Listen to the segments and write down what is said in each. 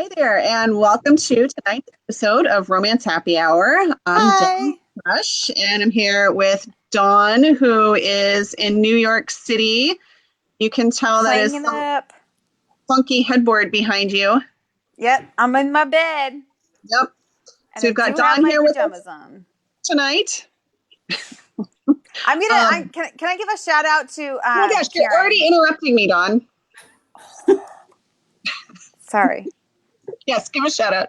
Hi there, and welcome to tonight's episode of Romance Happy Hour. I'm Jen Hi. Rush, and I'm here with Dawn, who is in New York City. You can tell that is Hanging some up. funky headboard behind you. Yep, I'm in my bed Yep. and So I we've got do have Dawn my here with us pajamas on. tonight. I'm gonna. Um, Can I give a shout out to oh my gosh, you're Karen? already interrupting me, Dawn. Sorry. Yes, give a shout out.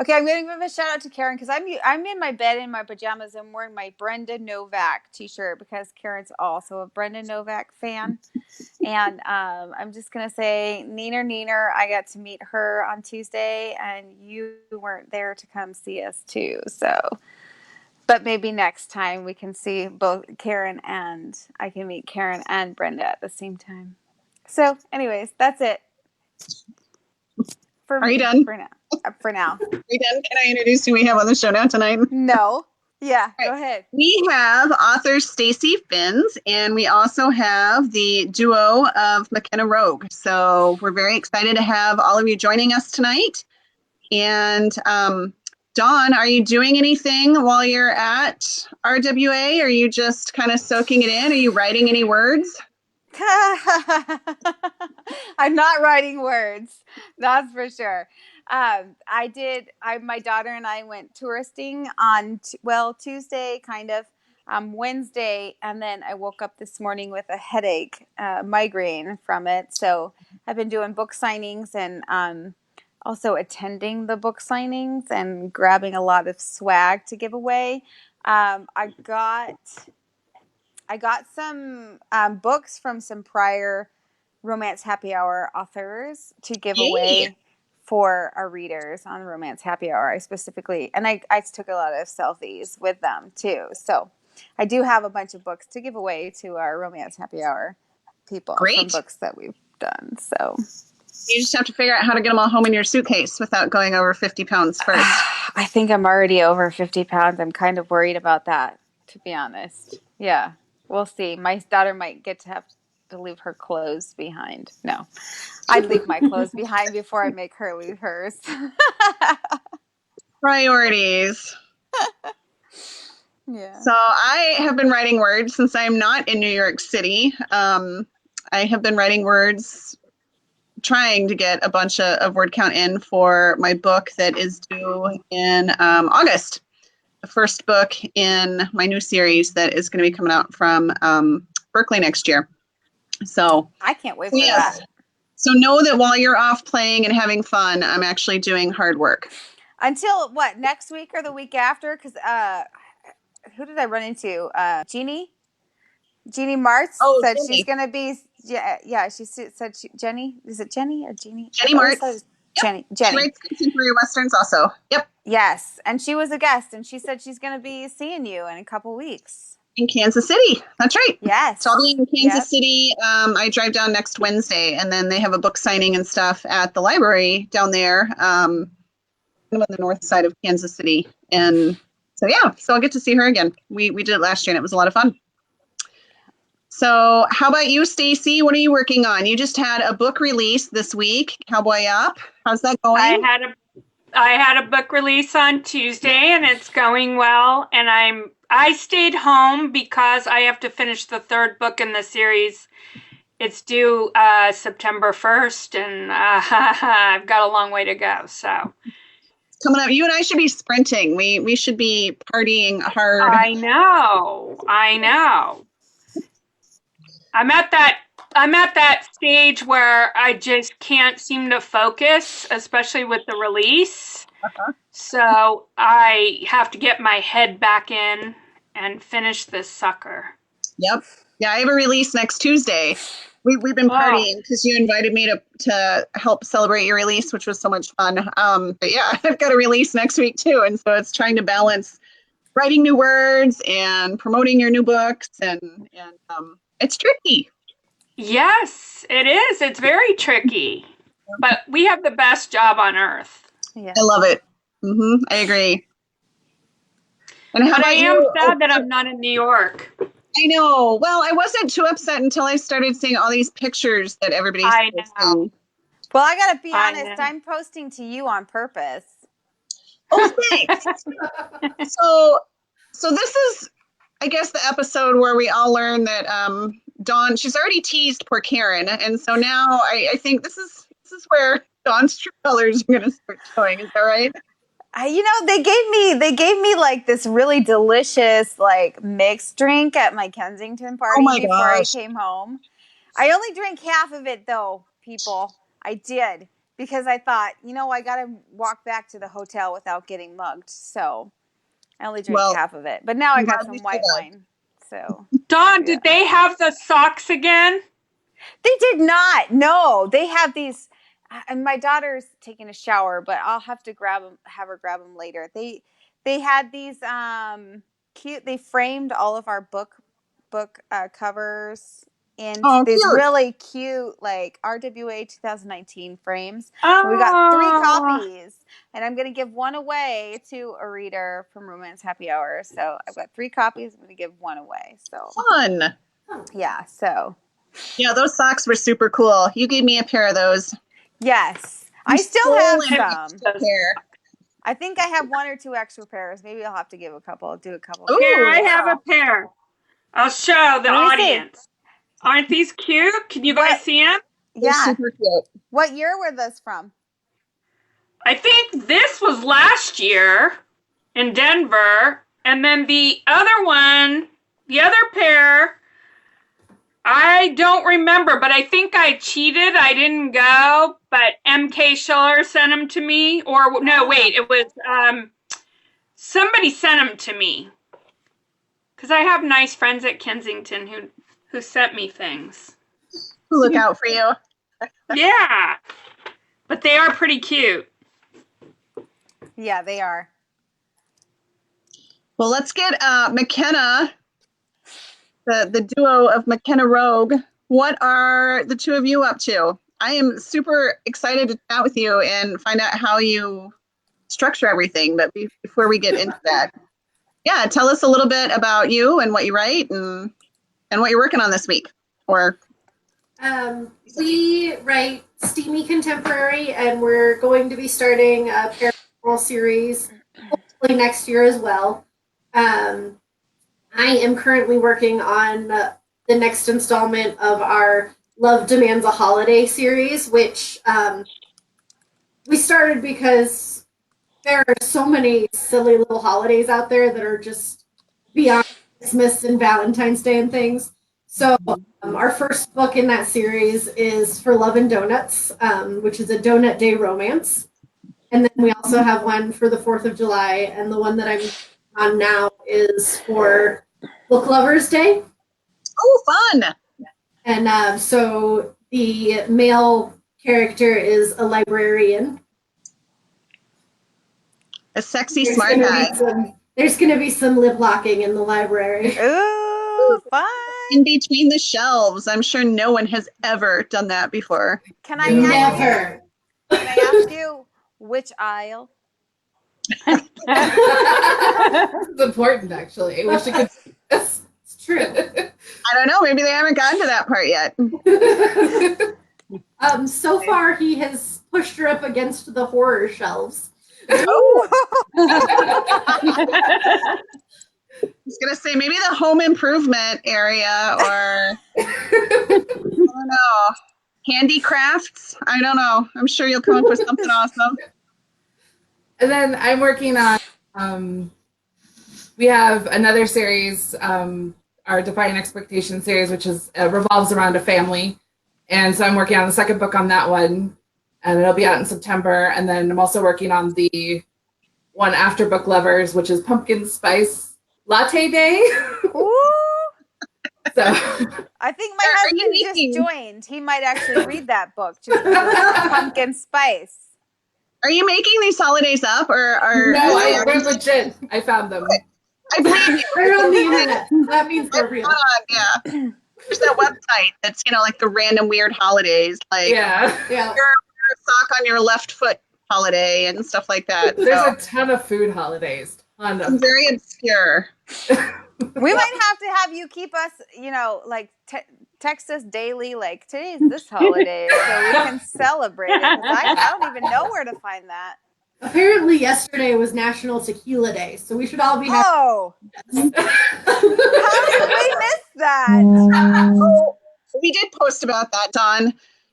Okay, I'm gonna give a shout out to Karen because I'm in my bed in my pajamas and wearing my Brenda Novak T-shirt because Karen's also a Brenda Novak fan. And I'm just gonna say, Neener, I got to meet her on Tuesday, and you weren't there to come see us too. So, but maybe next time we can see both Karen and I can meet Karen and Brenda at the same time. So, anyways, that's it for Are you me done? for now. For now, Are you done? Can I introduce who we have on the show now tonight? no. Yeah, Right. go ahead. We have author Stacy Finz, and we also have the duo of McKenna Rogue. So we're very excited to have all of you joining us tonight. And Dawn, are you doing anything while you're at RWA? Are you just kind of soaking it in? Are you writing any words? I'm not writing words, that's for sure. I did. My daughter and I went touristing on Tuesday, kind of, Wednesday, and then I woke up this morning with a headache, migraine from it. So I've been doing book signings and also attending the book signings and grabbing a lot of swag to give away. I got some books from some prior Romance Happy Hour authors to give Yay. away for our readers on Romance Happy Hour. I took a lot of selfies with them too. So I do have a bunch of books to give away to our Romance Happy Hour people from Great. books that we've done. So You just have to figure out how to get them all home in your suitcase without going over 50 pounds first. I think I'm already over 50 pounds. I'm kind of worried about that, to be honest. Yeah, we'll see. My daughter might get to have to leave her clothes behind. No, I'd leave my clothes behind before I make her leave hers. Priorities. Yeah. So I have been writing words since I'm not in New York City. I have been writing words, trying to get a bunch of word count in for my book that is due in August. The first book in my new series that is going to be coming out from Berkeley next year. So, I can't wait for yes. that. So know that while you're off playing and having fun, I'm actually doing hard work. Until what, next week or the week after? Because who did I run into? Jeannie Martz Oh, said she's Jenny. gonna be. Yeah. She said Jenny. Is it Jenny or Jeannie? Jenny I've always thought it Martz. was Yep. Jenny. She Jenny. writes contemporary westerns also. Yep. Yes, and she was a guest, and she said she's gonna be seeing you in a couple weeks. In Kansas City. That's right. So I'll be Yes. in Kansas Yep. City. I drive down next Wednesday, and then they have a book signing and stuff at the library down there, kind of on the north side of Kansas City. And so yeah, so I'll get to see her again. We did it last year, and it was a lot of fun. So how about you, Stacy? What are you working on? You just had a book release this week, Cowboy Up. How's that I going? had a I had a book release on Tuesday and it's going well, and I stayed home because I have to finish the third book in the series. It's due September 1st, and I've got a long way to go. So Coming up, you and I should be sprinting. We should be partying hard. I know. I'm at that stage where I just can't seem to focus, especially with the release. Uh-huh. So I have to get my head back in and finish this sucker. Yep. Yeah, I have a release next Tuesday. We've been partying because you invited me to help celebrate your release, which was so much fun. But yeah, I've got a release next week too, and so it's trying to balance writing new words and promoting your new books, and it's tricky. Yes, it is. It's very tricky, but we have the best job on earth. Yeah. I love it. I agree. And how But I about am you? sad that I'm not in New York. I know. Well, I wasn't too upset until I started seeing all these pictures that everybody's I know. posting. Well, I gotta be I honest. know. I'm posting to you on purpose. Oh, thanks. So this is, I guess, the episode where we all learn that Dawn, she's already teased poor Karen, and so now I think this is where Dawn's true colors are going to start showing. Is that right? They gave me like this really delicious like mixed drink at my Kensington party my before I gosh. came home. I only drank half of it though, people. I did because I thought, I got to walk back to the hotel without getting mugged. So I only drank Well, half of it. But now I I'm got glad some you white survived. wine. So Dawn, yeah. did they have the socks again? They did not. No, they have these. And my daughter's taking a shower, but I'll have to have her grab them later. They had these cute. They framed all of our book covers in Oh, these cute. really cute like RWA 2019 frames. And we got 3 Oh, copies, and I'm gonna give one away to a reader from Romance Happy Hour. So I've got 3 copies. I'm gonna give one away. So Fun. yeah. So. Yeah, those socks were super cool. You gave me a pair of those. Yes. You I still have stole an some. extra pair. I think I have 1 or 2 extra pairs. Maybe I'll have to give a couple. Do a couple. Ooh, here, I yeah. have a pair. I'll show the Let me see. audience. Aren't these cute? Can you guys What? see them? They're Yeah. super cute. What year were those from? I think this was last year in Denver. And then the other one, the other pair, I don't remember, but I think I cheated. I didn't go, but MK Schiller sent them to me. Or no, wait, it was somebody sent them to me. Because I have nice friends at Kensington who sent me things. Look out for you. Yeah. But they are pretty cute. Yeah, they are. Well, let's get McKenna, the duo of McKenna Rogue. What are the two of you up to? I am super excited to chat with you and find out how you structure everything. But before we get into that, yeah, tell us a little bit about you and what you write and what you're working on this week. Or we write steamy contemporary, and we're going to be starting a paranormal series hopefully next year as well. I am currently working on the next installment of our Love Demands a Holiday series, which we started because there are so many silly little holidays out there that are just beyond Christmas and Valentine's Day and things. So our first book in that series is For Love and Donuts, which is a donut day romance. And then we also have one for the 4th of July, and the one that I'm on now is for Book Lovers Day. oh, fun! And so the male character is a librarian. A sexy smart guy. There's going to be some lip locking in the library. Ooh, fun. In between the shelves. I'm sure no one has ever done that before. Can I ask Never. Can I ask you which aisle? It's important, actually. I wish it could. It's true. I don't know. Maybe they haven't gotten to that part yet. So far, he has pushed her up against the horror shelves. Oh. I was going to say maybe the home improvement area or, I don't know, handicrafts. I don't know. I'm sure you'll come up with something awesome. And then I'm working on, we have another series, our Defying Expectation series, which is revolves around a family. And so I'm working on the second book on that one, and it'll be out in September. And then I'm also working on the one after Book Lovers, which is Pumpkin Spice Latte Day. Ooh. So I think my husband just joined. He might actually read that book, just pumpkin spice. Are you making these holidays up or no, they're legit. I found them. I believe you. They're on the internet. That means they're real. Yeah. There's that website that's, like the random weird holidays, like Yeah. your sock on your left foot holiday and stuff like that. There's a ton of food holidays. Ton of very obscure. We might have to have you keep us, text us daily, like, today's this holiday, so we can celebrate it, because I don't even know where to find that. Apparently yesterday was National Tequila Day, so we should all be happy. Oh, how did we miss that? Oh, we did post about that, Dawn.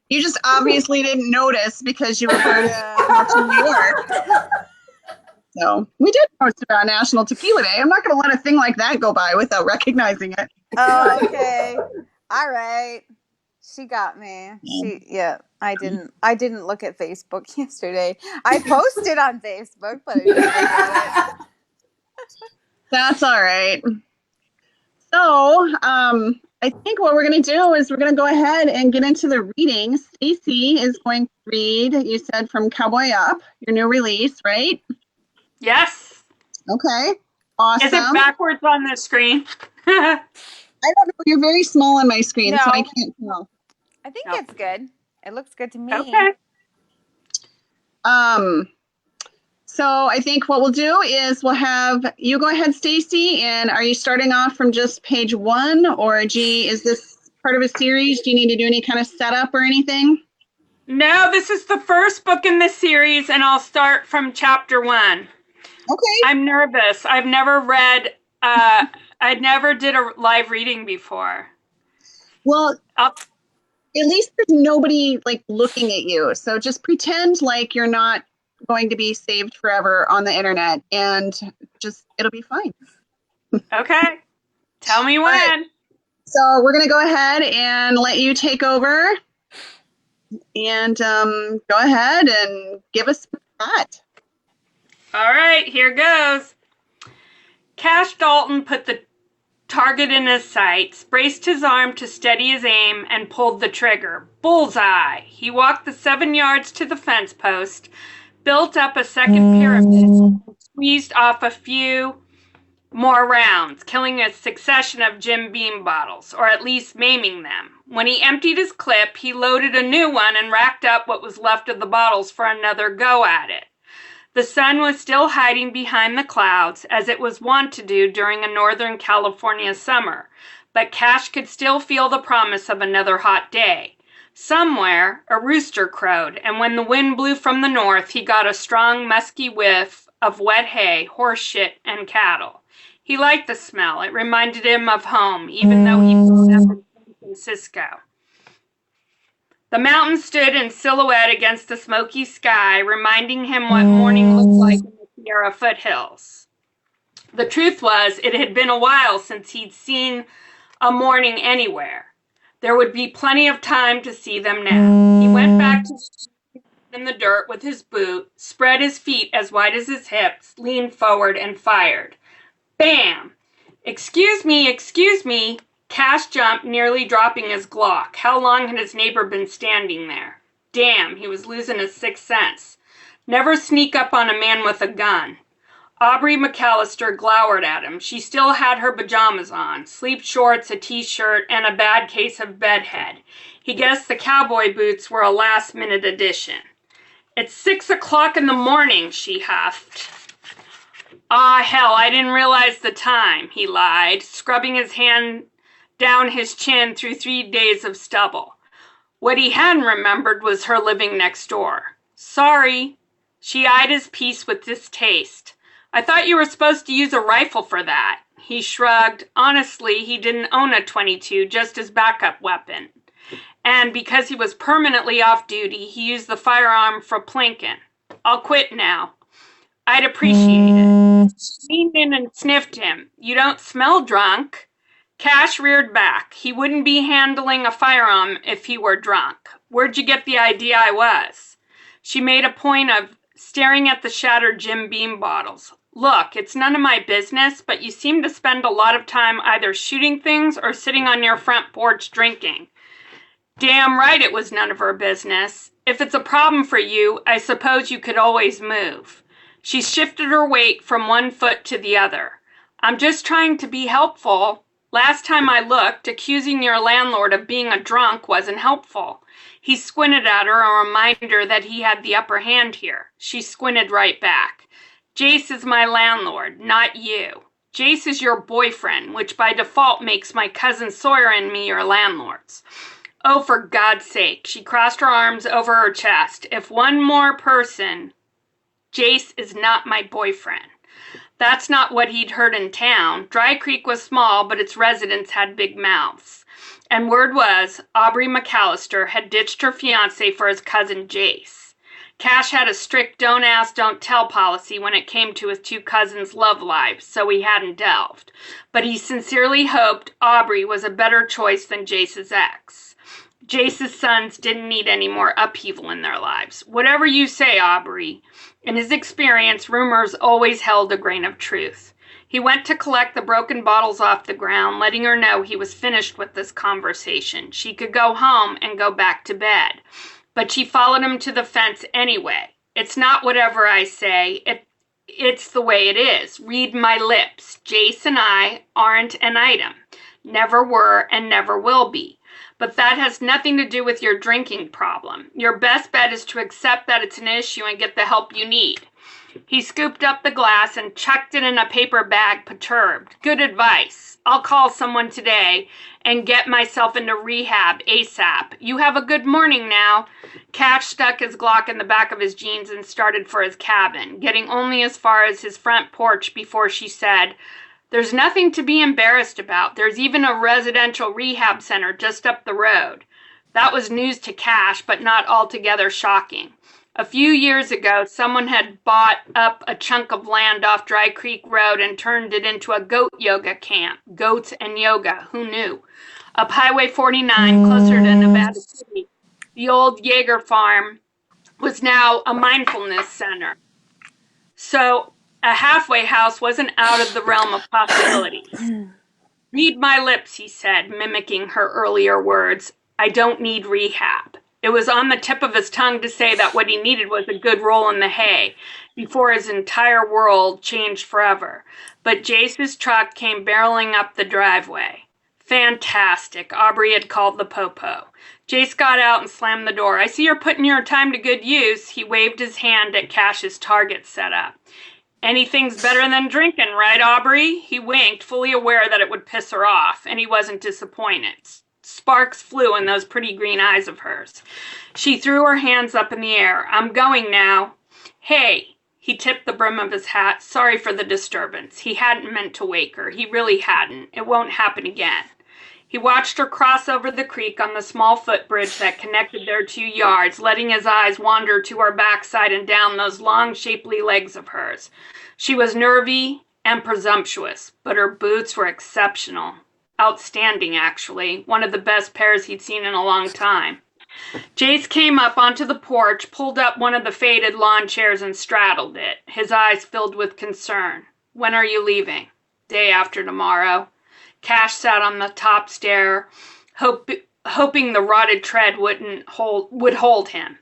You just obviously didn't notice because you were part of watching New York. So we did post about National Tequila Day. I'm not going to let a thing like that go by without recognizing it. Oh, okay. All right. She got me. I didn't look at Facebook yesterday. I posted on Facebook, but I didn't look at it. That's all right. So, I think what we're going to do is we're going to go ahead and get into the reading. Stacy is going to read, you said, from Cowboy Up, your new release, right? Yes. Okay. Awesome. Is it backwards on the screen? I don't know. You're very small on my screen, so I can't tell. I think it's good. It looks good to me. Okay. So I think what we'll do is we'll have you go ahead, Stacy, and are you starting off from just page 1, or is this part of a series? Do you need to do any kind of setup or anything? No, this is the first book in the series, and I'll start from chapter 1. Okay. I'm nervous. I've never read, I never did a live reading before. Well, at least there's nobody like looking at you. So just pretend like you're not going to be saved forever on the internet, and just it'll be fine. Okay. Tell me when. Right. So we're going to go ahead and let you take over, and go ahead and give us that. All right, here goes. Cash Dalton put the target in his sights, braced his arm to steady his aim, and pulled the trigger. Bullseye! He walked the 7 yards to the fence post, built up a second pyramid, and squeezed off a few more rounds, killing a succession of Jim Beam bottles, or at least maiming them. When he emptied his clip, he loaded a new one and racked up what was left of the bottles for another go at it. The sun was still hiding behind the clouds, as it was wont to do during a Northern California summer, but Cash could still feel the promise of another hot day. Somewhere, a rooster crowed, and when the wind blew from the north, he got a strong, musky whiff of wet hay, horse shit, and cattle. He liked the smell. It reminded him of home, even though he'd grown up in San Francisco. The mountain stood in silhouette against the smoky sky, reminding him what morning looked like in the Sierra foothills. The truth was, it had been a while since he'd seen a morning anywhere. There would be plenty of time to see them now. He went back to in the dirt with his boot, spread his feet as wide as his hips, leaned forward, and fired. Bam! Excuse me. Cash jumped, nearly dropping his Glock. How long had his neighbor been standing there? Damn, he was losing his sixth sense. Never sneak up on a man with a gun. Aubrey McAllister glowered at him. She still had her pajamas on, sleep shorts, a t-shirt, and a bad case of bedhead. He guessed the cowboy boots were a last-minute addition. It's 6 o'clock in the morning, she huffed. Ah, hell, I didn't realize the time, he lied, scrubbing his hand down his chin through 3 days of stubble. What he hadn't remembered was her living next door. Sorry. She eyed his piece with distaste. I thought you were supposed to use a rifle for that. He shrugged. Honestly, he didn't own a .22, just his backup weapon. And because he was permanently off duty, he used the firearm for plinking. I'll quit now. I'd appreciate it. She leaned in and sniffed him. You don't smell drunk. Cash reared back. He wouldn't be handling a firearm if he were drunk. Where'd you get the idea I was? She made a point of staring at the shattered Jim Beam bottles. Look, it's none of my business, but you seem to spend a lot of time either shooting things or sitting on your front porch drinking. Damn right it was none of her business. If it's a problem for you, I suppose you could always move. She shifted her weight from one foot to the other. I'm just trying to be helpful. Last time I looked, accusing your landlord of being a drunk wasn't helpful. He squinted at her, a reminder that he had the upper hand here. She squinted right back. Jace is my landlord, not you. Jace is your boyfriend, which by default makes my cousin Sawyer and me your landlords. Oh, for God's sake, she crossed her arms over her chest. If one more person, Jace is not my boyfriend. That's not what he'd heard in town. Dry Creek was small, but its residents had big mouths. And word was, Aubrey McAllister had ditched her fiancé for his cousin Jace. Cash had a strict don't ask, don't tell policy when it came to his two cousins' love lives, so he hadn't delved. But he sincerely hoped Aubrey was a better choice than Jace's ex. Jace's sons didn't need any more upheaval in their lives. Whatever you say, Aubrey. In his experience, rumors always held a grain of truth. He went to collect the broken bottles off the ground, letting her know he was finished with this conversation. She could go home and go back to bed. But she followed him to the fence anyway. It's not whatever I say. It's the way it is. Read my lips. Jace and I aren't an item. Never were and never will be. But that has nothing to do with your drinking problem. Your best bet is to accept that it's an issue and get the help you need. He scooped up the glass and chucked it in a paper bag, perturbed. Good advice. I'll call someone today and get myself into rehab ASAP. You have a good morning now. Cash stuck his Glock in the back of his jeans and started for his cabin, getting only as far as his front porch before she said, "There's nothing to be embarrassed about. There's even a residential rehab center just up the road." That was news to Cash, but not altogether shocking. A few years ago, someone had bought up a chunk of land off Dry Creek Road and turned it into a goat yoga camp. Goats and yoga, who knew? Up Highway 49, closer to Nevada City, the old Jaeger farm was now a mindfulness center. So a halfway house wasn't out of the realm of possibilities. Read my lips, he said, mimicking her earlier words. I don't need rehab. It was on the tip of his tongue to say that what he needed was a good roll in the hay before his entire world changed forever. But Jace's truck came barreling up the driveway. Fantastic, Aubrey had called the popo. Jace got out and slammed the door. I see you're putting your time to good use. He waved his hand at Cash's target setup. Anything's better than drinking, right, Aubrey? He winked, fully aware that it would piss her off, and he wasn't disappointed. Sparks flew in those pretty green eyes of hers. She threw her hands up in the air. I'm going now. Hey, he tipped the brim of his hat. Sorry for the disturbance. He hadn't meant to wake her. He really hadn't. It won't happen again. He watched her cross over the creek on the small footbridge that connected their 2 yards, letting his eyes wander to her backside and down those long, shapely legs of hers. She was nervy and presumptuous, but her boots were exceptional. Outstanding, actually. One of the best pairs he'd seen in a long time. Jace came up onto the porch, pulled up one of the faded lawn chairs and straddled it, his eyes filled with concern. When are you leaving? Day after tomorrow. Cash sat on the top stair, hoping the rotted tread would hold him.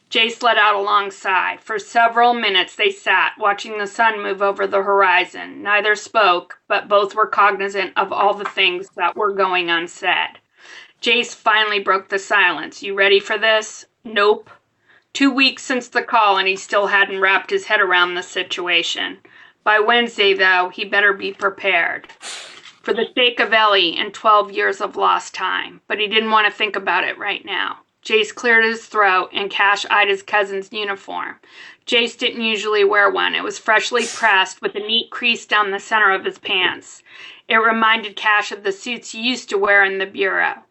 Jace let out a long sigh. For several minutes they sat, watching the sun move over the horizon. Neither spoke, but both were cognizant of all the things that were going unsaid. Jace finally broke the silence. You ready for this? Nope. 2 weeks since the call, and he still hadn't wrapped his head around the situation. By Wednesday, though, he better be prepared. For the sake of Ellie and 12 years of lost time. But he didn't want to think about it right now. Jace cleared his throat, and Cash eyed his cousin's uniform. Jace didn't usually wear one. It was freshly pressed, with a neat crease down the center of his pants. It reminded Cash of the suits he used to wear in the bureau.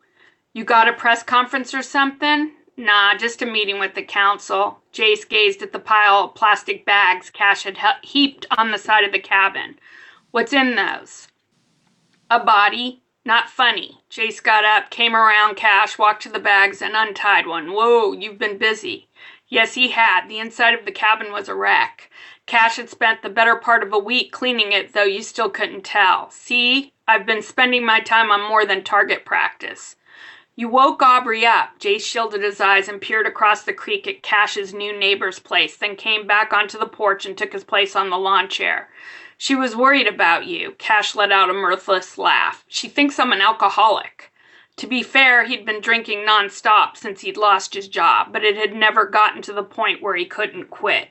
You got a press conference or something? Nah, just a meeting with the council. Jace gazed at the pile of plastic bags Cash had heaped on the side of the cabin. What's in those? A body. Not funny. Jace got up, came around Cash, walked to the bags, and untied one. Whoa, you've been busy. Yes, he had. The inside of the cabin was a wreck. Cash had spent the better part of a week cleaning it, though you still couldn't tell. See? I've been spending my time on more than target practice. You woke Aubrey up. Jace shielded his eyes and peered across the creek at Cash's new neighbor's place, then came back onto the porch and took his place on the lawn chair. She was worried about you. Cash let out a mirthless laugh. She thinks I'm an alcoholic. To be fair, he'd been drinking nonstop since he'd lost his job, but it had never gotten to the point where he couldn't quit.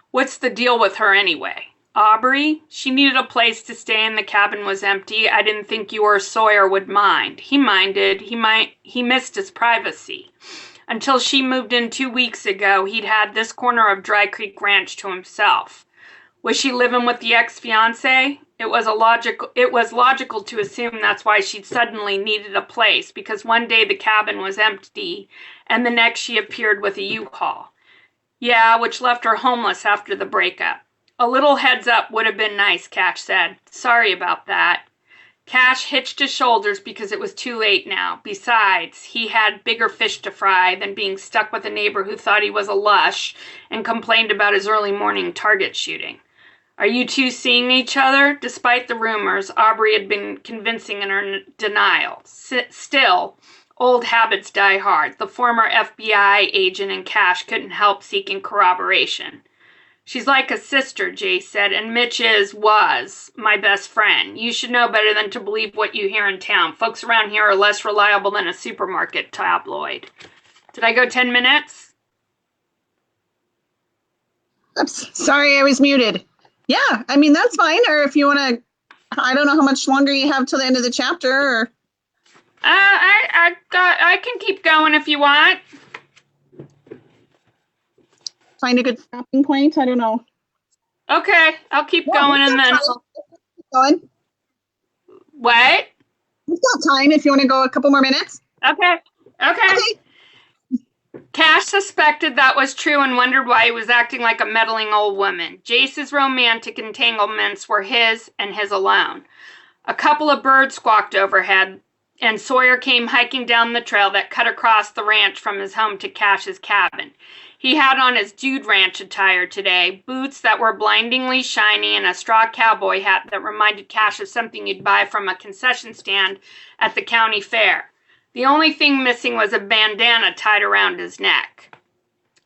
What's the deal with her anyway? Aubrey, she needed a place to stay and the cabin was empty. I didn't think you or Sawyer would mind. He minded. He missed his privacy. Until she moved in 2 weeks ago, he'd had this corner of Dry Creek Ranch to himself. Was she living with the ex-fiance? It was logical to assume that's why she'd suddenly needed a place, because one day the cabin was empty and the next she appeared with a U-Haul. Yeah, which left her homeless after the breakup. A little heads up would have been nice, Cash said. Sorry about that. Cash hitched his shoulders because it was too late now. Besides, he had bigger fish to fry than being stuck with a neighbor who thought he was a lush and complained about his early morning target shooting. Are you two seeing each other? Despite the rumors, Aubrey had been convincing in her denial. Still, old habits die hard. The former FBI agent and Cash couldn't help seeking corroboration. She's like a sister, Jay said, and Mitch was my best friend. You should know better than to believe what you hear in town. Folks around here are less reliable than a supermarket tabloid. Did I go 10 minutes? Oops, sorry, I was muted. Yeah, I mean, that's fine. Or if you want to, I don't know how much longer you have till the end of the chapter. Or I can keep going if you want. Find a good stopping point. I don't know. Okay, I'll keep going and then. Going. What? We've got time if you want to go a couple more minutes. Okay. Cash suspected that was true and wondered why he was acting like a meddling old woman. Jace's romantic entanglements were his and his alone. A couple of birds squawked overhead, and Sawyer came hiking down the trail that cut across the ranch from his home to Cash's cabin. He had on his Dude Ranch attire today, boots that were blindingly shiny and a straw cowboy hat that reminded Cash of something you'd buy from a concession stand at the county fair. The only thing missing was a bandana tied around his neck.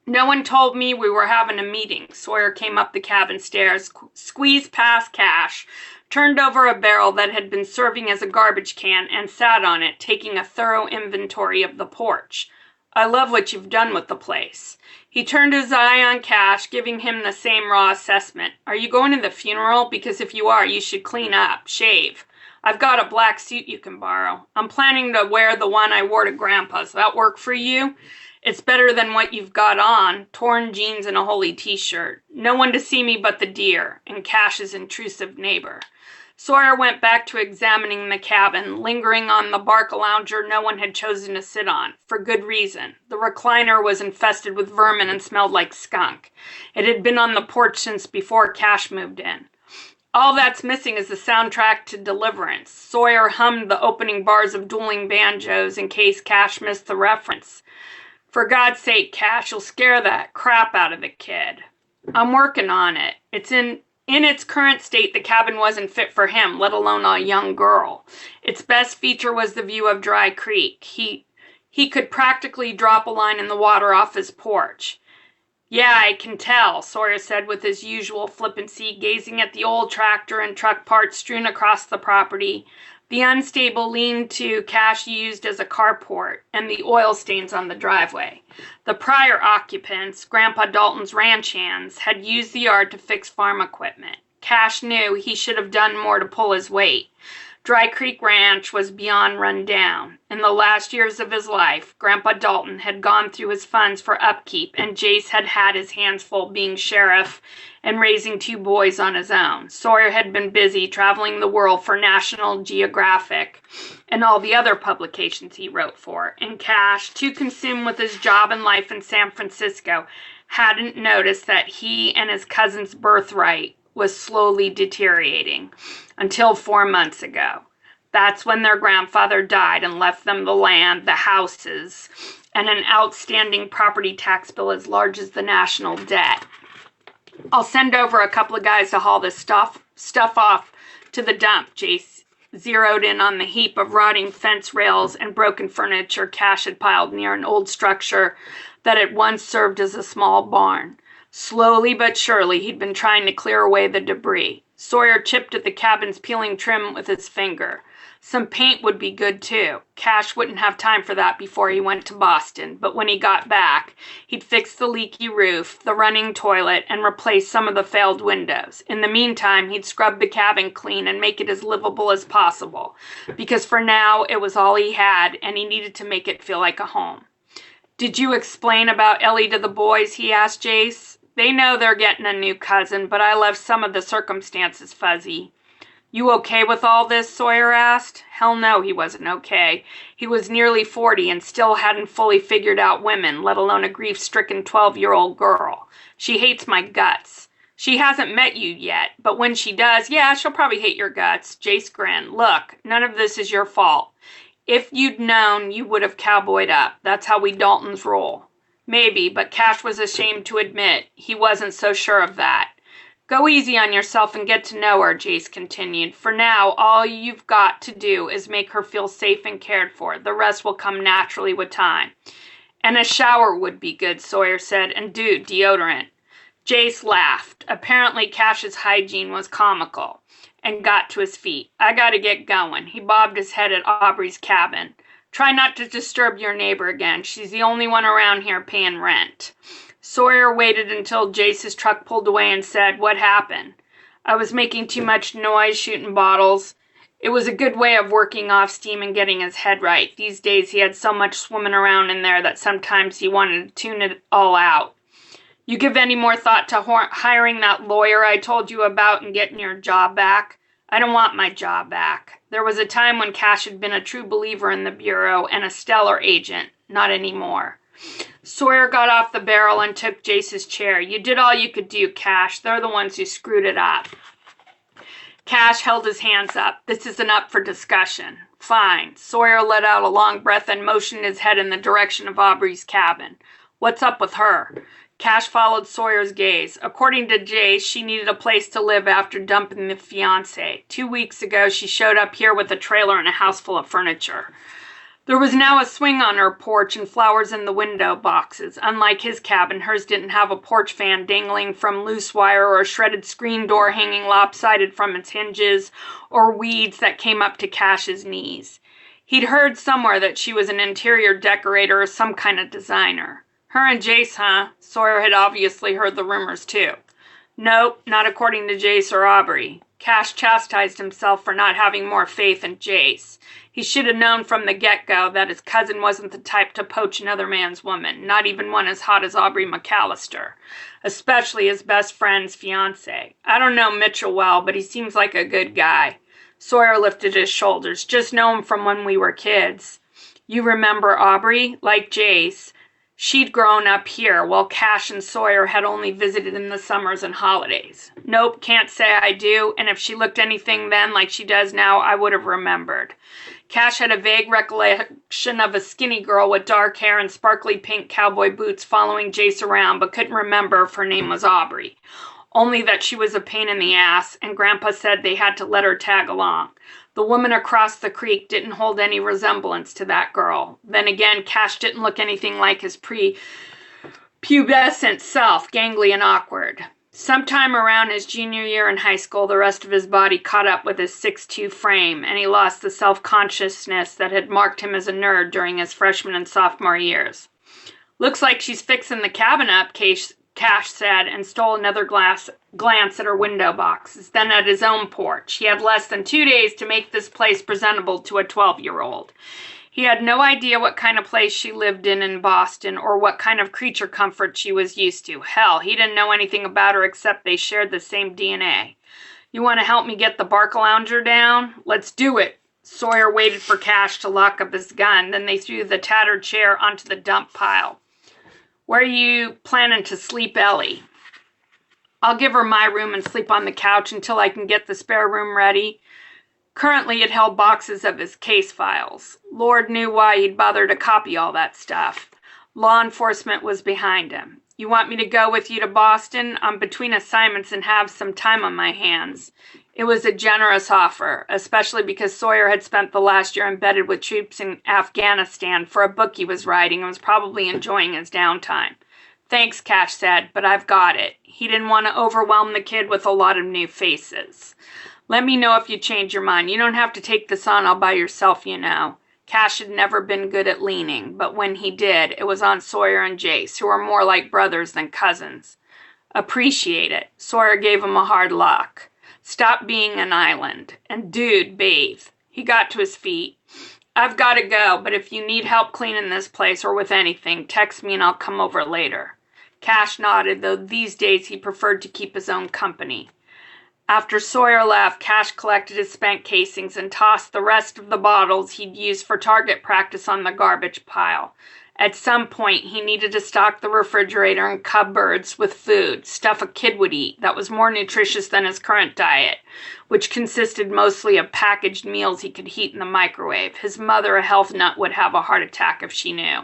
No one told me we were having a meeting. Sawyer came up the cabin stairs, squeezed past Cash, turned over a barrel that had been serving as a garbage can, and sat on it, taking a thorough inventory of the porch. I love what you've done with the place. He turned his eye on Cash, giving him the same raw assessment. Are you going to the funeral? Because if you are, you should clean up, shave. I've got a black suit you can borrow. I'm planning to wear the one I wore to Grandpa's. That work for you? It's better than what you've got on, torn jeans and a holey t-shirt. No one to see me but the deer, and Cash's intrusive neighbor. Sawyer went back to examining the cabin, lingering on the bark lounger no one had chosen to sit on, for good reason. The recliner was infested with vermin and smelled like skunk. It had been on the porch since before Cash moved in. All that's missing is the soundtrack to Deliverance. Sawyer hummed the opening bars of dueling banjos in case Cash missed the reference. For God's sake, Cash, you'll scare that crap out of the kid. I'm working on it. It's in its current state, the cabin wasn't fit for him, let alone a young girl. Its best feature was the view of Dry Creek. He could practically drop a line in the water off his porch. Yeah, I can tell, Sawyer said with his usual flippancy, gazing at the old tractor and truck parts strewn across the property, the unstable lean-to Cash used as a carport, and the oil stains on the driveway. The prior occupants, Grandpa Dalton's ranch hands, had used the yard to fix farm equipment. Cash knew he should have done more to pull his weight. Dry Creek Ranch was beyond run down. In the last years of his life, Grandpa Dalton had gone through his funds for upkeep, and Jace had had his hands full being sheriff and raising 2 boys on his own. Sawyer had been busy traveling the world for National Geographic and all the other publications he wrote for, and Cash, too consumed with his job and life in San Francisco, hadn't noticed that he and his cousin's birthright was slowly deteriorating until 4 months ago. That's when their grandfather died and left them the land, the houses, and an outstanding property tax bill as large as the national debt. I'll send over a couple of guys to haul this stuff off to the dump. Jace zeroed in on the heap of rotting fence rails and broken furniture Cash had piled near an old structure that had once served as a small barn. Slowly but surely, he'd been trying to clear away the debris. Sawyer chipped at the cabin's peeling trim with his finger. Some paint would be good too. Cash wouldn't have time for that before he went to Boston, but when he got back, he'd fix the leaky roof, the running toilet, and replace some of the failed windows. In the meantime, he'd scrub the cabin clean and make it as livable as possible, because for now, it was all he had, and he needed to make it feel like a home. Did you explain about Ellie to the boys? He asked Jace. They know they're getting a new cousin, but I left some of the circumstances fuzzy. You okay with all this? Sawyer asked. Hell no, he wasn't okay. He was nearly 40 and still hadn't fully figured out women, let alone a grief-stricken 12-year-old girl. She hates my guts. She hasn't met you yet, but when she does, yeah, she'll probably hate your guts. Jace grinned. Look, none of this is your fault. If you'd known, you would have cowboyed up. That's how we Daltons roll. Maybe, but Cash was ashamed to admit he wasn't so sure of that. Go easy on yourself and get to know her, Jace continued. For now, all you've got to do is make her feel safe and cared for. The rest will come naturally with time. And a shower would be good, Sawyer said, and dude, deodorant. Jace laughed. Apparently Cash's hygiene was comical, and got to his feet. I gotta get going. He bobbed his head at Aubrey's cabin. Try not to disturb your neighbor again. She's the only one around here paying rent. Sawyer waited until Jace's truck pulled away and said, What happened? I was making too much noise, shooting bottles. It was a good way of working off steam and getting his head right. These days he had so much swimming around in there that sometimes he wanted to tune it all out. You give any more thought to hiring that lawyer I told you about and getting your job back? I don't want my job back. There was a time when Cash had been a true believer in the Bureau and a stellar agent. Not anymore. Sawyer got off the barrel and took Jace's chair. You did all you could do, Cash. They're the ones who screwed it up. Cash held his hands up. This isn't up for discussion. Fine. Sawyer let out a long breath and motioned his head in the direction of Aubrey's cabin. What's up with her? Cash followed Sawyer's gaze. According to Jace, she needed a place to live after dumping the fiancé. 2 weeks ago, she showed up here with a trailer and a house full of furniture. There was now a swing on her porch and flowers in the window boxes. Unlike his cabin, hers didn't have a porch fan dangling from loose wire or a shredded screen door hanging lopsided from its hinges or weeds that came up to Cash's knees. He'd heard somewhere that she was an interior decorator or some kind of designer. Her and Jace, huh? Sawyer had obviously heard the rumors too. Nope, not according to Jace or Aubrey. Cash chastised himself for not having more faith in Jace. He should have known from the get-go that his cousin wasn't the type to poach another man's woman, not even one as hot as Aubrey McAllister, especially his best friend's fiancé. I don't know Mitchell well, but he seems like a good guy. Sawyer lifted his shoulders. Just know him from when we were kids. You remember Aubrey? Like Jace. She'd grown up here, while Cash and Sawyer had only visited in the summers and holidays. Nope, can't say I do, and if she looked anything then like she does now, I would have remembered. Cash had a vague recollection of a skinny girl with dark hair and sparkly pink cowboy boots following Jace around, but couldn't remember if her name was Aubrey. Only that she was a pain in the ass, and Grandpa said they had to let her tag along. The woman across the creek didn't hold any resemblance to that girl. Then again, Cash didn't look anything like his pre-pubescent self, gangly and awkward. Sometime around his junior year in high school, the rest of his body caught up with his 6'2" frame, and he lost the self-consciousness that had marked him as a nerd during his freshman and sophomore years. Looks like she's fixing the cabin up, Cash said, and stole another glance at her window boxes, then at his own porch. He had less than 2 days to make this place presentable to a 12-year-old. He had no idea what kind of place she lived in Boston or what kind of creature comfort she was used to. Hell, he didn't know anything about her except they shared the same DNA. You want to help me get the Bark Lounger down? Let's do it. Sawyer waited for Cash to lock up his gun, then they threw the tattered chair onto the dump pile. Where are you planning to sleep Ellie? I'll give her my room and sleep on the couch until I can get the spare room ready. Currently, it held boxes of his case files. Lord knew why he'd bother to copy all that stuff. Law enforcement was behind him. You want me to go with you to Boston? I'm between assignments and have some time on my hands. It was a generous offer, especially because Sawyer had spent the last year embedded with troops in Afghanistan for a book he was writing and was probably enjoying his downtime. Thanks, Cash said, but I've got it. He didn't want to overwhelm the kid with a lot of new faces. Let me know if you change your mind. You don't have to take this on all by yourself, you know. Cash had never been good at leaning, but when he did, it was on Sawyer and Jace, who are more like brothers than cousins. Appreciate it. Sawyer gave him a hard lock. Stop being an island. And dude, bathe. He got to his feet. I've got to go, but if you need help cleaning this place or with anything, text me and I'll come over later. Cash nodded, though these days he preferred to keep his own company. After Sawyer left, Cash collected his spent casings and tossed the rest of the bottles he'd used for target practice on the garbage pile. At some point, he needed to stock the refrigerator and cupboards with food, stuff a kid would eat that was more nutritious than his current diet, which consisted mostly of packaged meals he could heat in the microwave. His mother, a health nut, would have a heart attack if she knew.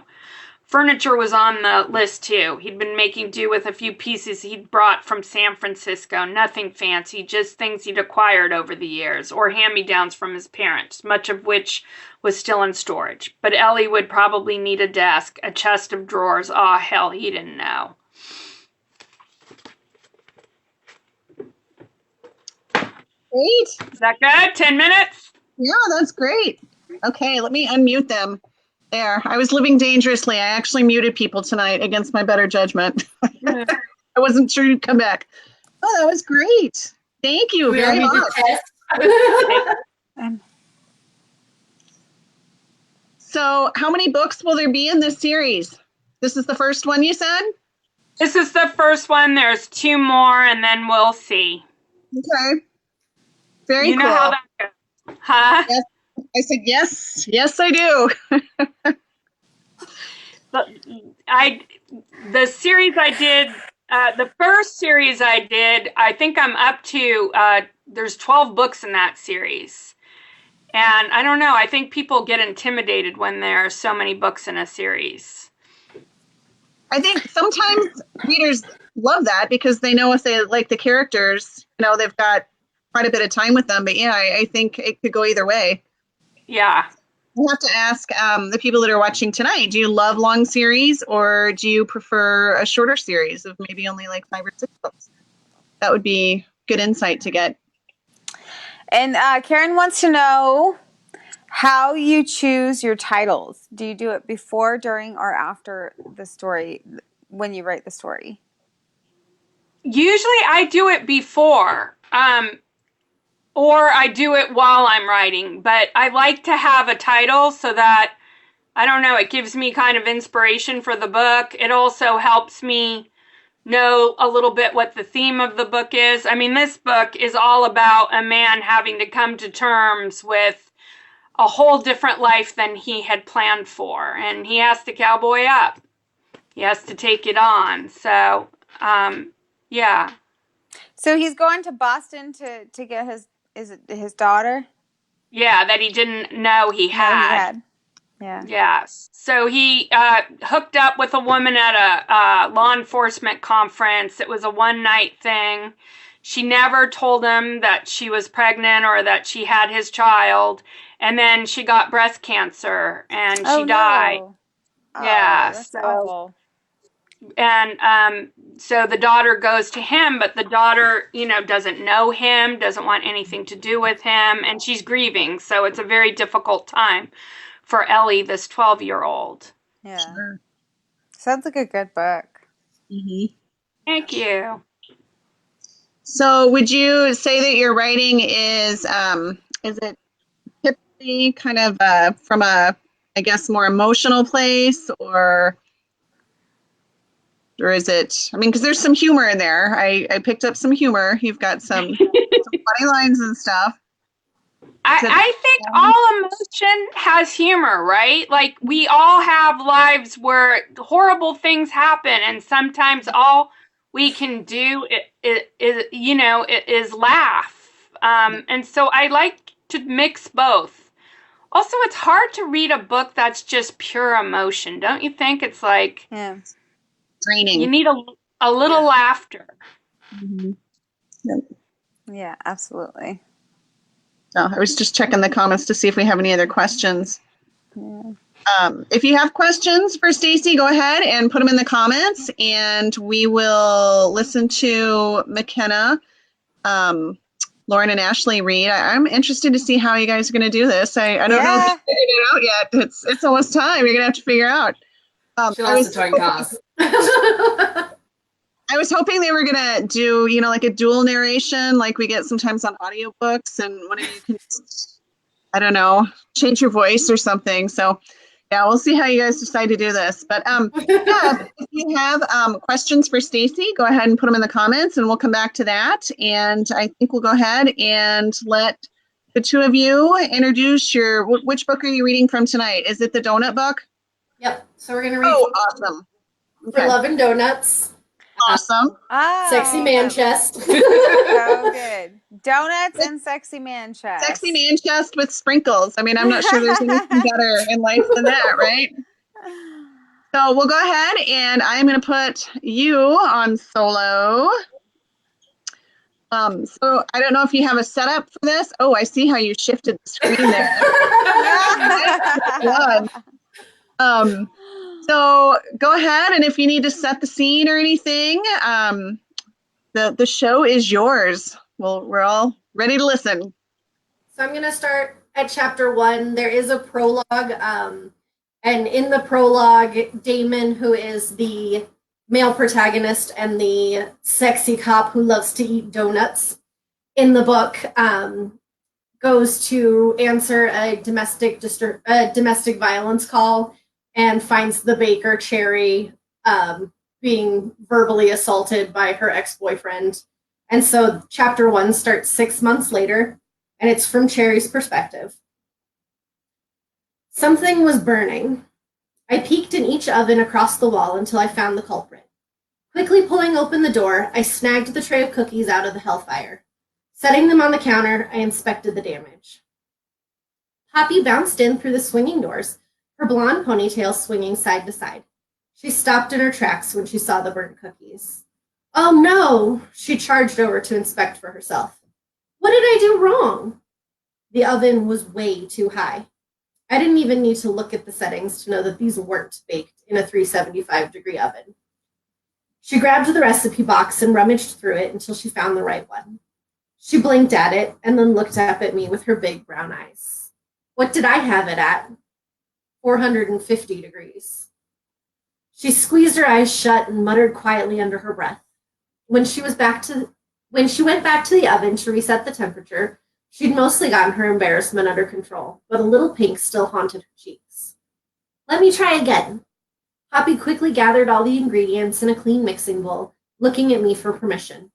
Furniture was on the list, too. He'd been making do with a few pieces he'd brought from San Francisco. Nothing fancy, just things he'd acquired over the years, or hand-me-downs from his parents, much of which was still in storage. But Ellie would probably need a desk, a chest of drawers. Aw, hell, he didn't know. Great. Is that good? 10 minutes? Yeah, that's great. Okay, let me unmute them. There, I was living dangerously. I actually muted people tonight against my better judgment. I wasn't sure you'd come back. Oh, that was great. Thank you very much. So how many books will there be in this series? This is the first one you said? This is the first one. There's 2 more, and then we'll see. Okay. Very cool. You know how that goes. Huh? Yes. I said, yes. Yes, I do. The series I did, the first series I did, I think I'm up to, there's 12 books in that series. And I don't know, I think people get intimidated when there are so many books in a series. I think sometimes readers love that because they know if they like the characters, you know, they've got quite a bit of time with them. But yeah, I think it could go either way. Yeah. I have to ask the people that are watching tonight, do you love long series or do you prefer a shorter series of maybe only like 5 or 6 books? That would be good insight to get. And Karen wants to know how you choose your titles. Do you do it before, during, or after the story when you write the story? Usually I do it before. Or I do it while I'm writing, but I like to have a title so that, I don't know, it gives me kind of inspiration for the book. It also helps me know a little bit what the theme of the book is. I mean, this book is all about a man having to come to terms with a whole different life than he had planned for, and he has to cowboy up. He has to take it on. So, yeah. So he's going to Boston to get his daughter? Yeah, that he didn't know he had. Yeah. Yes. So he hooked up with a woman at a law enforcement conference. It was a one-night thing. She never told him that she was pregnant or that she had his child. And then she got breast cancer and she died. No. Yeah. That's awful. And so the daughter goes to him, but the daughter, doesn't know him, doesn't want anything to do with him, and she's grieving. So it's a very difficult time for Ellie, this 12-year-old. Yeah. Sure. Sounds like a good book. Mm-hmm. Thank you. So would you say that your writing is it typically kind of from a, I guess, more emotional place or is it, I mean, because there's some humor in there. I picked up some humor. You've got some funny lines and stuff. I think all emotion has humor, right? Like we all have lives where horrible things happen, and sometimes all we can do is laugh. And so I like to mix both. Also, it's hard to read a book that's just pure emotion, don't you think? It's like draining. You need a little laughter. Mm-hmm. Yep. Yeah, absolutely. Oh, I was just checking the comments to see if we have any other questions. Yeah. If you have questions for Stacy, go ahead and put them in the comments, and we will listen to McKenna Lauren and Ashley read. I'm interested to see how you guys are going to do this. I don't know if you figured it out yet. It's almost time. You're going to have to figure out. She loves to join cause. I was hoping they were going to do, like a dual narration like we get sometimes on audiobooks, and one of you can, I don't know, change your voice or something. So yeah, we'll see how you guys decide to do this. But yeah, if you have questions for Stacy, go ahead and put them in the comments and we'll come back to that. And I think we'll go ahead and let the two of you introduce which book are you reading from tonight? Is it the donut book? Yep. So we're going to read awesome. For Love and Donuts. Awesome. Sexy Man Chest. So good. Donuts and Sexy Man Chest. Sexy Man Chest with sprinkles. I mean, I'm not sure there's anything better in life than that, right? So we'll go ahead and I'm going to put you on solo. So I don't know if you have a setup for this. Oh, I see how you shifted the screen there. So go ahead, and if you need to set the scene or anything, the show is yours. Well, we're all ready to listen. So I'm going to start at chapter 1. There is a prologue, and in the prologue, Damon, who is the male protagonist and the sexy cop who loves to eat donuts in the book, goes to answer a domestic violence call and finds the baker, Cherry, being verbally assaulted by her ex-boyfriend. And so chapter 1 starts 6 months later, and it's from Cherry's perspective. Something was burning. I peeked in each oven across the wall until I found the culprit. Quickly pulling open the door, I snagged the tray of cookies out of the hellfire. Setting them on the counter, I inspected the damage. Poppy bounced in through the swinging doors, her blonde ponytail swinging side to side. She stopped in her tracks when she saw the burnt cookies. Oh no! She charged over to inspect for herself. What did I do wrong? The oven was way too high. I didn't even need to look at the settings to know that these weren't baked in a 375-degree oven. She grabbed the recipe box and rummaged through it until she found the right one. She blinked at it and then looked up at me with her big brown eyes. What did I have it at? 450 degrees. She squeezed her eyes shut and muttered quietly under her breath. When she went back to the oven to reset the temperature, she'd mostly gotten her embarrassment under control, but a little pink still haunted her cheeks. Let me try again. Poppy quickly gathered all the ingredients in a clean mixing bowl, looking at me for permission.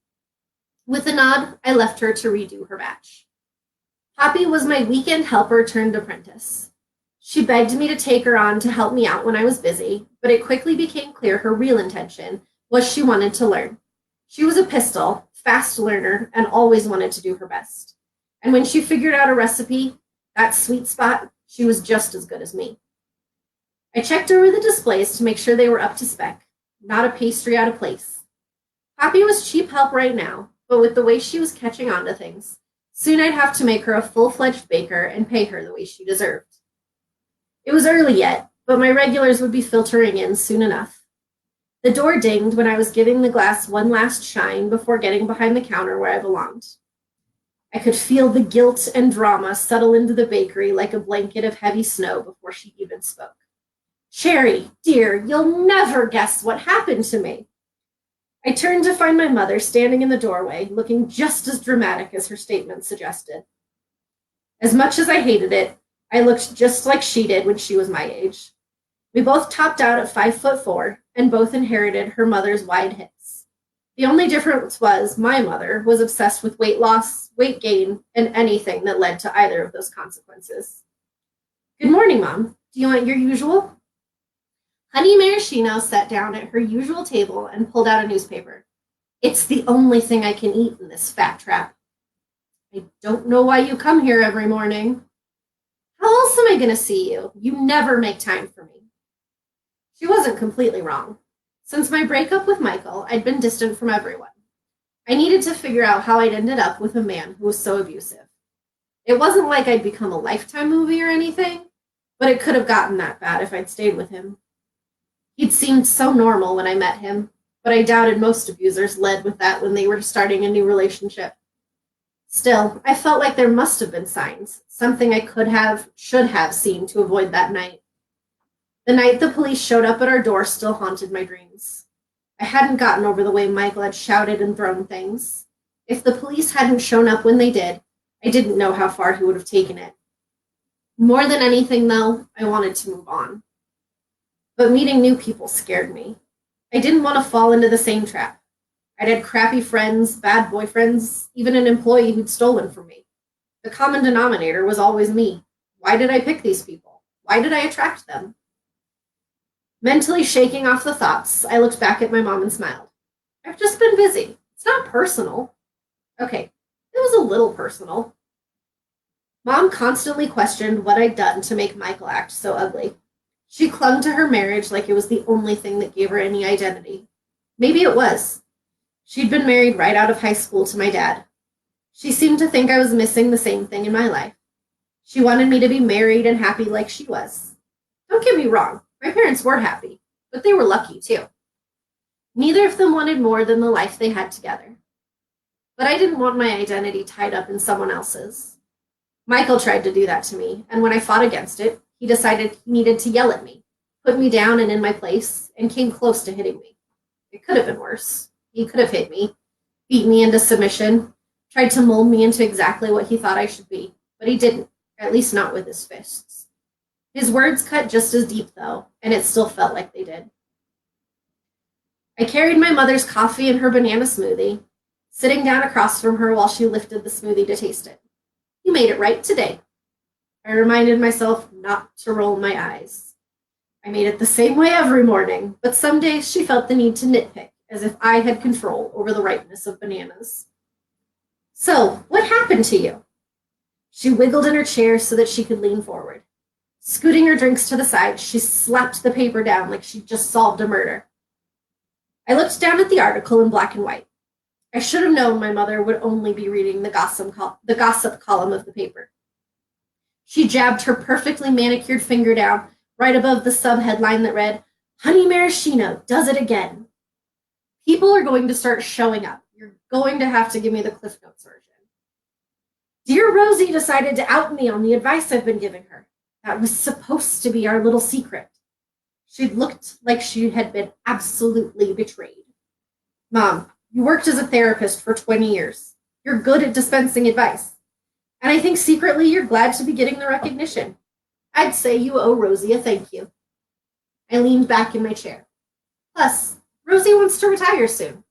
With a nod, I left her to redo her batch. Poppy was my weekend helper turned apprentice. She begged me to take her on to help me out when I was busy, but it quickly became clear her real intention was she wanted to learn. She was a pistol, fast learner, and always wanted to do her best. And when she figured out a recipe, that sweet spot, she was just as good as me. I checked over the displays to make sure they were up to spec, not a pastry out of place. Poppy was cheap help right now, but with the way she was catching on to things, soon I'd have to make her a full-fledged baker and pay her the way she deserved. It was early yet, but my regulars would be filtering in soon enough. The door dinged when I was giving the glass one last shine before getting behind the counter where I belonged. I could feel the guilt and drama settle into the bakery like a blanket of heavy snow before she even spoke. Cherry, dear, you'll never guess what happened to me. I turned to find my mother standing in the doorway, looking just as dramatic as her statement suggested. As much as I hated it, I looked just like she did when she was my age. We both topped out at 5'4" and both inherited her mother's wide hips. The only difference was my mother was obsessed with weight loss, weight gain, and anything that led to either of those consequences. Good morning, Mom. Do you want your usual? Honey Maraschino sat down at her usual table and pulled out a newspaper. It's the only thing I can eat in this fat trap. I don't know why you come here every morning. How else am I going to see you? You never make time for me. She wasn't completely wrong. Since my breakup with Michael, I'd been distant from everyone. I needed to figure out how I'd ended up with a man who was so abusive. It wasn't like I'd become a Lifetime movie or anything, but it could have gotten that bad if I'd stayed with him. He'd seemed so normal when I met him, but I doubted most abusers led with that when they were starting a new relationship. Still, I felt like there must have been signs, something I should have seen to avoid that night. The night the police showed up at our door still haunted my dreams. I hadn't gotten over the way Michael had shouted and thrown things. If the police hadn't shown up when they did, I didn't know how far he would have taken it. More than anything, though, I wanted to move on. But meeting new people scared me. I didn't want to fall into the same trap. I'd had crappy friends, bad boyfriends, even an employee who'd stolen from me. The common denominator was always me. Why did I pick these people? Why did I attract them? Mentally shaking off the thoughts, I looked back at my mom and smiled. I've just been busy. It's not personal. Okay, it was a little personal. Mom constantly questioned what I'd done to make Michael act so ugly. She clung to her marriage like it was the only thing that gave her any identity. Maybe it was. She'd been married right out of high school to my dad. She seemed to think I was missing the same thing in my life. She wanted me to be married and happy like she was. Don't get me wrong, my parents were happy, but they were lucky too. Neither of them wanted more than the life they had together. But I didn't want my identity tied up in someone else's. Michael tried to do that to me, and when I fought against it, he decided he needed to yell at me, put me down and in my place, and came close to hitting me. It could have been worse. He could have hit me, beat me into submission, tried to mold me into exactly what he thought I should be, but he didn't, at least not with his fists. His words cut just as deep, though, and it still felt like they did. I carried my mother's coffee and her banana smoothie, sitting down across from her while she lifted the smoothie to taste it. You made it right today. I reminded myself not to roll my eyes. I made it the same way every morning, but some days she felt the need to nitpick, as if I had control over the ripeness of bananas. So, what happened to you? She wiggled in her chair so that she could lean forward. Scooting her drinks to the side, she slapped the paper down like she'd just solved a murder. I looked down at the article in black and white. I should have known my mother would only be reading the gossip column of the paper. She jabbed her perfectly manicured finger down right above the sub-headline that read, Honey Maraschino does it again. People are going to start showing up. You're going to have to give me the Cliff Notes version. Dear Rosie decided to out me on the advice I've been giving her. That was supposed to be our little secret. She looked like she had been absolutely betrayed. Mom, you worked as a therapist for 20 years. You're good at dispensing advice. And I think secretly you're glad to be getting the recognition. I'd say you owe Rosie a thank you. I leaned back in my chair. Plus, Rosie wants to retire soon.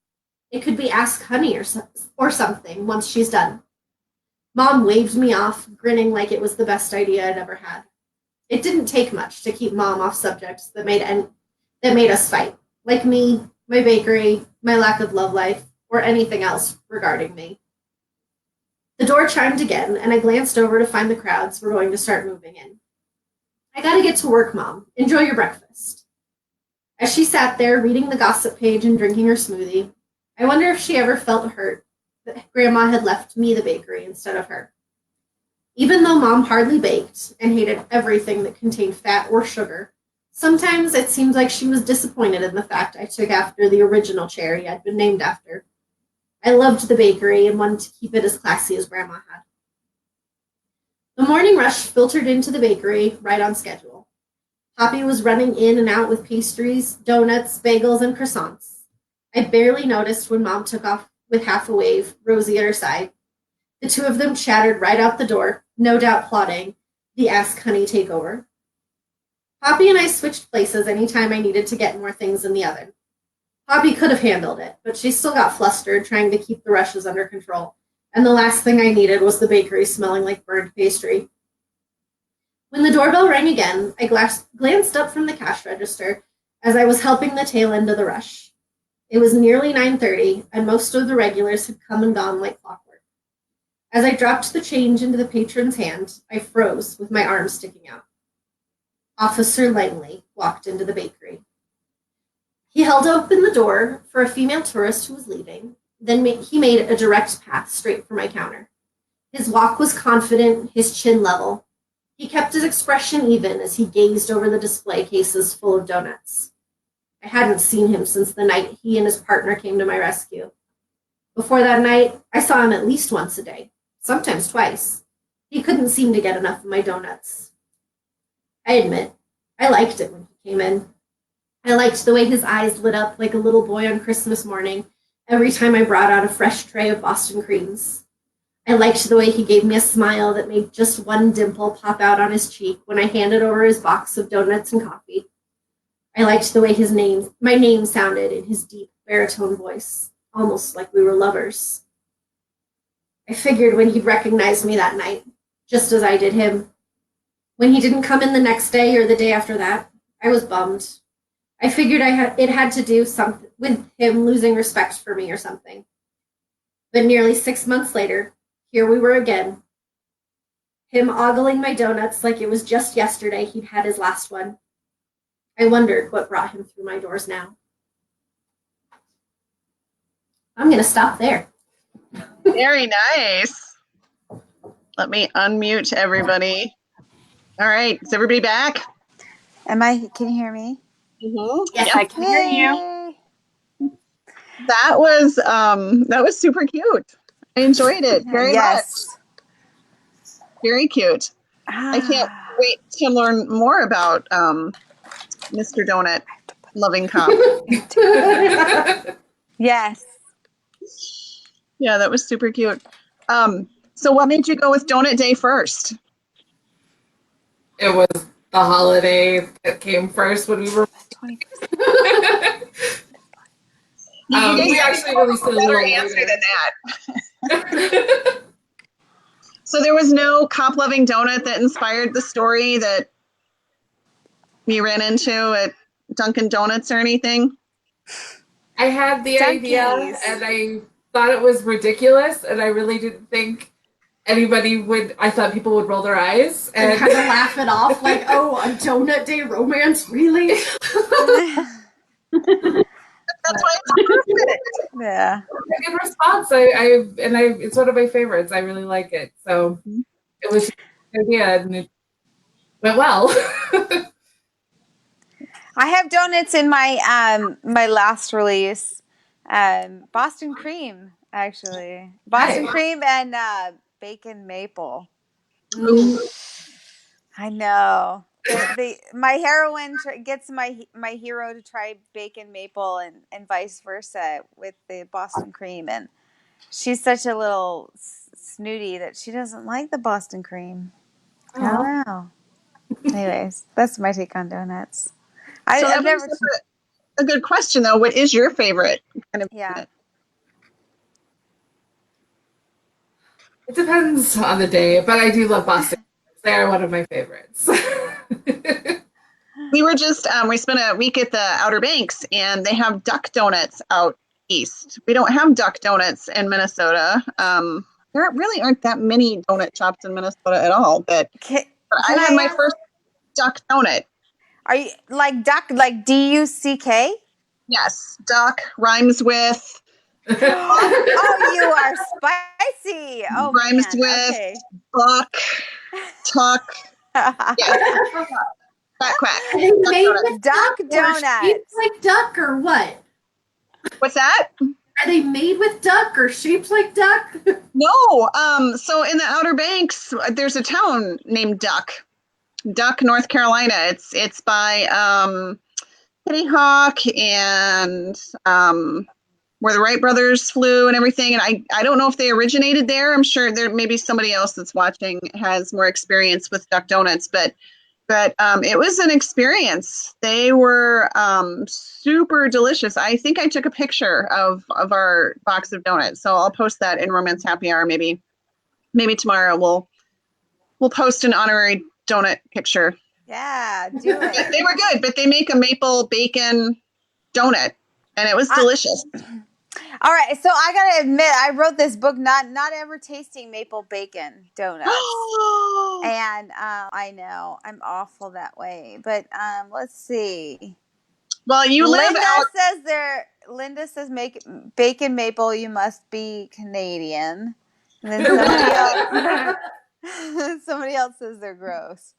It could be Ask Honey or something once she's done. Mom waved me off, grinning like it was the best idea I'd ever had. It didn't take much to keep Mom off subjects that made us fight, like me, my bakery, my lack of love life, or anything else regarding me. The door chimed again, and I glanced over to find the crowds were going to start moving in. I gotta get to work, Mom. Enjoy your breakfast. As she sat there reading the gossip page and drinking her smoothie, I wonder if she ever felt hurt that Grandma had left me the bakery instead of her. Even though Mom hardly baked and hated everything that contained fat or sugar, sometimes it seemed like she was disappointed in the fact I took after the original cherry I'd been named after. I loved the bakery and wanted to keep it as classy as Grandma had. The morning rush filtered into the bakery right on schedule. Poppy was running in and out with pastries, donuts, bagels, and croissants. I barely noticed when Mom took off with half a wave, Rosie at her side. The two of them chattered right out the door, no doubt plotting the Ask Honey takeover. Poppy and I switched places anytime I needed to get more things in the oven. Poppy could have handled it, but she still got flustered trying to keep the rushes under control, and the last thing I needed was the bakery smelling like burned pastry. When the doorbell rang again, I glanced up from the cash register as I was helping the tail end of the rush. It was nearly 9:30, and most of the regulars had come and gone like clockwork. As I dropped the change into the patron's hand, I froze with my arms sticking out. Officer Langley walked into the bakery. He held open the door for a female tourist who was leaving, then he made a direct path straight for my counter. His walk was confident, his chin level. He kept his expression even as he gazed over the display cases full of donuts. I hadn't seen him since the night he and his partner came to my rescue. Before that night, I saw him at least once a day, sometimes twice. He couldn't seem to get enough of my donuts. I admit, I liked it when he came in. I liked the way his eyes lit up like a little boy on Christmas morning every time I brought out a fresh tray of Boston creams. I liked the way he gave me a smile that made just one dimple pop out on his cheek when I handed over his box of donuts and coffee. I liked the way my name sounded in his deep baritone voice, almost like we were lovers. I figured when he'd recognize me that night, just as I did him. When he didn't come in the next day or the day after that, I was bummed. I figured it had to do something with him losing respect for me or something. But nearly 6 months later, here we were again. Him ogling my donuts like it was just yesterday he'd had his last one. I wondered what brought him through my doors now. I'm going to stop there. Very nice. Let me unmute everybody. All right. Is everybody back? Can you hear me? Mm-hmm. Yes, I can hear you. That was super cute. I enjoyed it very much. Very cute. I can't wait to learn more about Mr. Donut loving cop. Yes. Yeah, that was super cute. So what made you go with Donut Day first? It was the holiday that came first when we were. We actually released a little answer later. than that. So there was no cop-loving donut that inspired the story that you ran into at Dunkin' Donuts or anything? I had the idea, and I thought it was ridiculous, and I really didn't think anybody would. I thought people would roll their eyes and kind of laugh it off, like, "Oh, a Donut Day romance, really?" That's why it's perfect. Yeah. A good response. It's one of my favorites. I really like it. So it was just a good idea, and it went well. I have donuts in my my last release. Boston cream, actually. Boston cream and bacon maple. Ooh. I know. My heroine gets my hero to try bacon maple and vice versa with the Boston cream, and she's such a little snooty that she doesn't like the Boston cream. I don't know. Anyways, that's my take on donuts. I've never. A good question though. What is your favorite kind of donut? It depends on the day, but I do love Boston. They're one of my favorites. We were just we spent a week at the Outer Banks, and they have duck donuts out east. We don't have duck donuts in Minnesota. There really aren't that many donut shops in Minnesota at all. But I had my first duck donut. Are you like duck, like DUCK? Yes, duck rhymes with. Oh, you are spicy. Oh, rhymes with buck, tuck. Yes. Quack, quack. Are they made with duck donuts? Shaped like duck or what? What's that? Are they made with duck or shaped like duck? No. So in the Outer Banks, there's a town named Duck, North Carolina. It's by Kitty Hawk and where the Wright brothers flew and everything. And I don't know if they originated there. I'm sure there maybe somebody else that's watching has more experience with duck donuts, but it was an experience. They were super delicious. I think I took a picture of our box of donuts, so I'll post that in Romance Happy Hour. Maybe tomorrow we'll post an honorary donut picture. Yeah, do it. They were good, but they make a maple bacon donut, and it was delicious. All right, so I gotta admit, I wrote this book not ever tasting maple bacon donuts, and I know I'm awful that way. But let's see. Well, Linda says make bacon maple. You must be Canadian. And then somebody else says they're gross.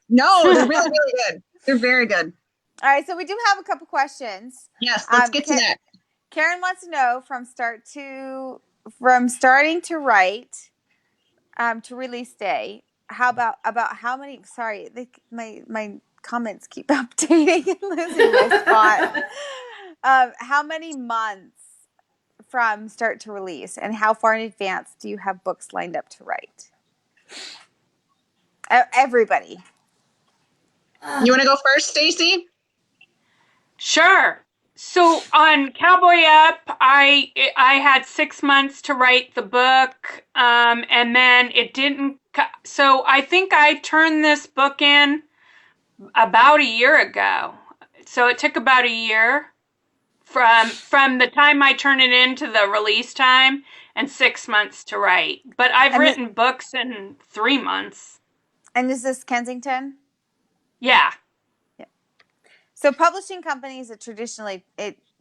No, they're really, really good. They're very good. All right, so we do have a couple questions. Yes, let's get to that. Karen wants to know from starting to write, to release day. How about how many? Sorry, my comments keep updating and losing my spot. How many months from start to release, and how far in advance do you have books lined up to write? Everybody. You want to go first, Stacy? Sure. So on Cowboy Up, I had 6 months to write the book, and then it didn't. So I think I turned this book in about a year ago. So it took about a year from the time I turned it in to the release time, and 6 months to write. But I've written books in 3 months. And is this Kensington? Yeah. So publishing companies, it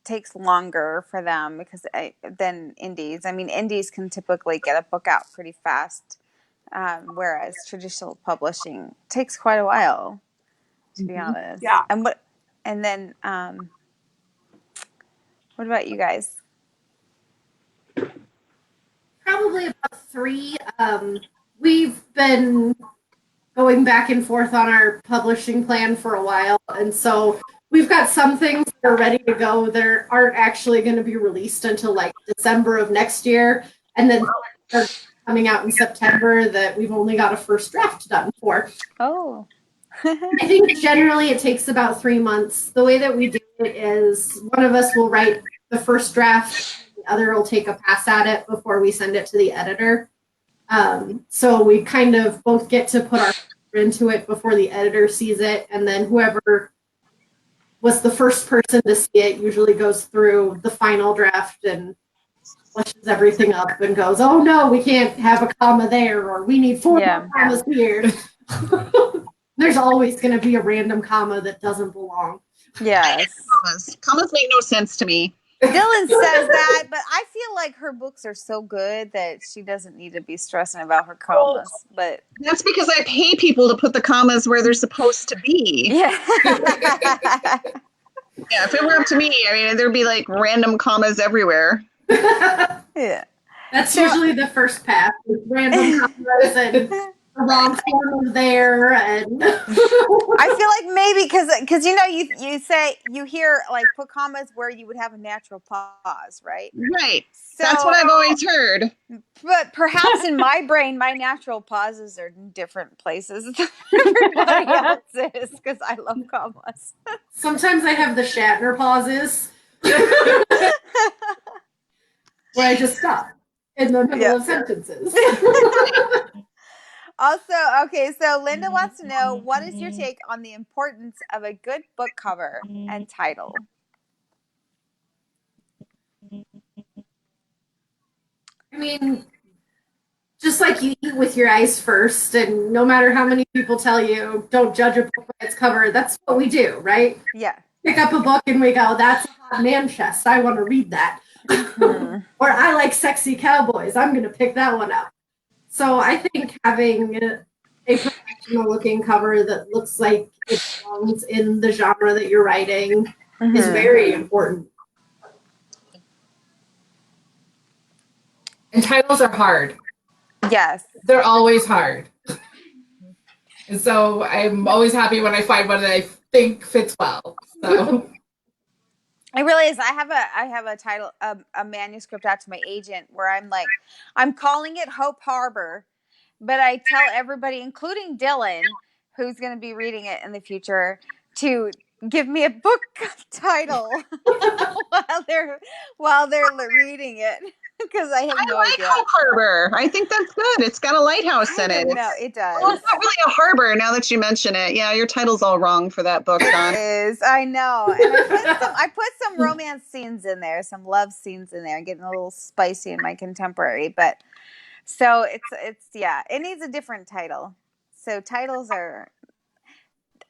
takes longer for them because than indies. I mean, indies can typically get a book out pretty fast, whereas traditional publishing takes quite a while, to be honest. Yeah. And then what about you guys? Probably about 3. We've been going back and forth on our publishing plan for a while, and so we've got some things that are ready to go that aren't actually going to be released until like December of next year, and then they're coming out in September that we've only got a first draft done for. Oh. I think generally it takes about 3 months. The way that we do it is one of us will write the first draft, the other will take a pass at it before we send it to the editor. So we kind of both get to put our into it before the editor sees it, and then whoever was the first person to see it usually goes through the final draft and flushes everything up and goes, oh no, we can't have a comma there, or we need 4 commas here. There's always going to be a random comma that doesn't belong. Yes. Commas make no sense to me. Dylan says that, but I feel like her books are so good that she doesn't need to be stressing about her commas. But that's because I pay people to put the commas where they're supposed to be. Yeah. Yeah, if it were up to me, I mean, there'd be like random commas everywhere. Yeah. That's usually the first pass, with random commas and the wrong form there, and I feel like maybe because you hear like put commas where you would have a natural pause, right? Right. So, that's what I've always heard. But perhaps in my brain, my natural pauses are in different places than everybody else's because I love commas. Sometimes I have the Shatner pauses where I just stop in the middle of sentences. Also, okay, so Linda wants to know, what is your take on the importance of a good book cover and title? I mean, just like you eat with your eyes first, and no matter how many people tell you, don't judge a book by its cover, that's what we do, right? Yeah. Pick up a book and we go, that's a hot man chest, I want to read that. Or I like sexy cowboys, I'm going to pick that one up. So I think having a professional looking cover that looks like it belongs in the genre that you're writing is very important. And titles are hard. Yes. They're always hard. And so I'm always happy when I find one that I think fits well. So It really is. I have a title, a manuscript out to my agent where I'm calling it Hope Harbor, but I tell everybody, including Dylan, who's going to be reading it in the future, to give me a book title while they're reading it, because I have no idea. Hope Harbor. I think that's good. It's got a lighthouse in it. No, it does. Well, it's not really a harbor now that you mention it. Yeah, your title's all wrong for that book, Don. It is. I know. And I put some romance scenes in there, some love scenes in there, getting a little spicy in my contemporary. But so it's it needs a different title. So titles are.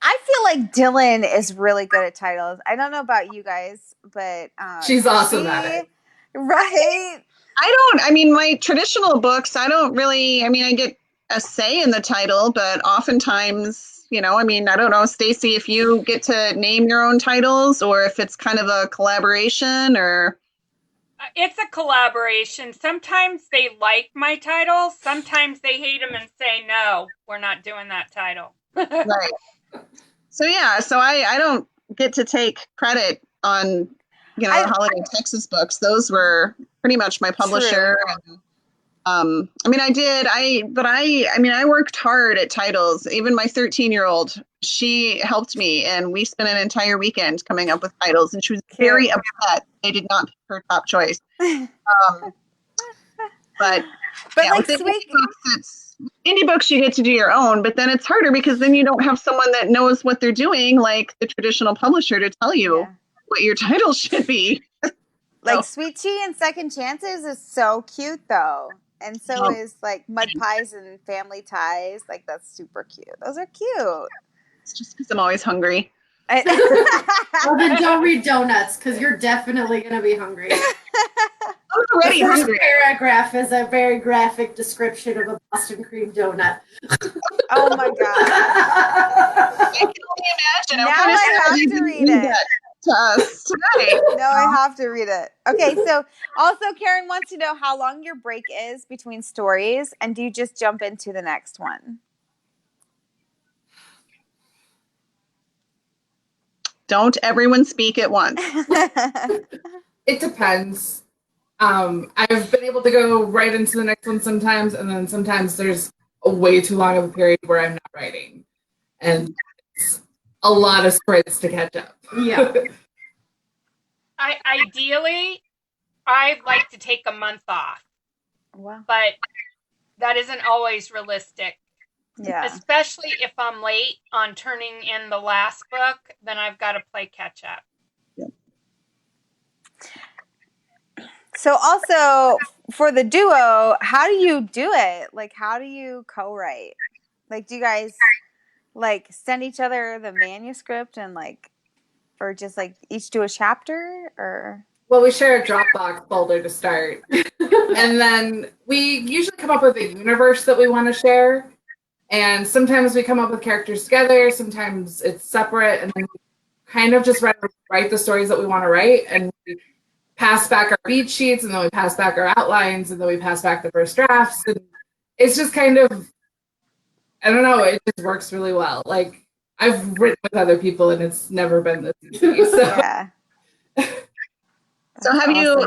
I feel like Dylan is really good at titles. I don't know about you guys, but she's awesome at it. Right. I mean, my traditional books, I get a say in the title, but oftentimes, I don't know, Stacy, if you get to name your own titles or if it's kind of a collaboration or. It's a collaboration. Sometimes they like my title. Sometimes they hate them and say, no, we're not doing that title. Right. So yeah, so I don't get to take credit on, the Holiday Texas books. Those were pretty much my publisher. And, I worked hard at titles. Even my 13-year-old, she helped me, and we spent an entire weekend coming up with titles, and she was very upset they did not pick her top choice. But yeah, like with indie books, you get to do your own, but then it's harder because then you don't have someone that knows what they're doing, like the traditional publisher, to tell you what your title should be. Like Sweet Tea and Second Chances is so cute though. And so is like Mud Pies and Family Ties. Like that's super cute. Those are cute. It's just because I'm always hungry. Well, then don't read Donuts, because you're definitely going to be hungry. I'm already hungry. The paragraph is a very graphic description of a Boston cream donut. Oh my god! I can only imagine. Now I have to read it. No, I have to read it. Okay, so also Karen wants to know how long your break is between stories, and do you just jump into the next one? Don't everyone speak at once. It depends. I've been able to go right into the next one sometimes, and then sometimes there's a way too long of a period where I'm not writing. And it's a lot of sprints to catch up. Yeah. Ideally, I'd like to take a month off. Wow. But that isn't always realistic. Yeah. Especially if I'm late on turning in the last book, then I've got to play catch up. Yeah. So also for the duo, how do you do it? Like, how do you co-write? Like, do you guys like send each other the manuscript and like, or just like each do a chapter or? Well, we share a Dropbox folder to start. And then we usually come up with a universe that we want to share. And sometimes we come up with characters together. Sometimes it's separate. And then we kind of just write the stories that we want to write. And we pass back our beat sheets, and then we pass back our outlines, and then we pass back the first drafts. And it's just kind of, I don't know, it just works really well. Like, I've written with other people, and it's never been this easy. So. Yeah. So have either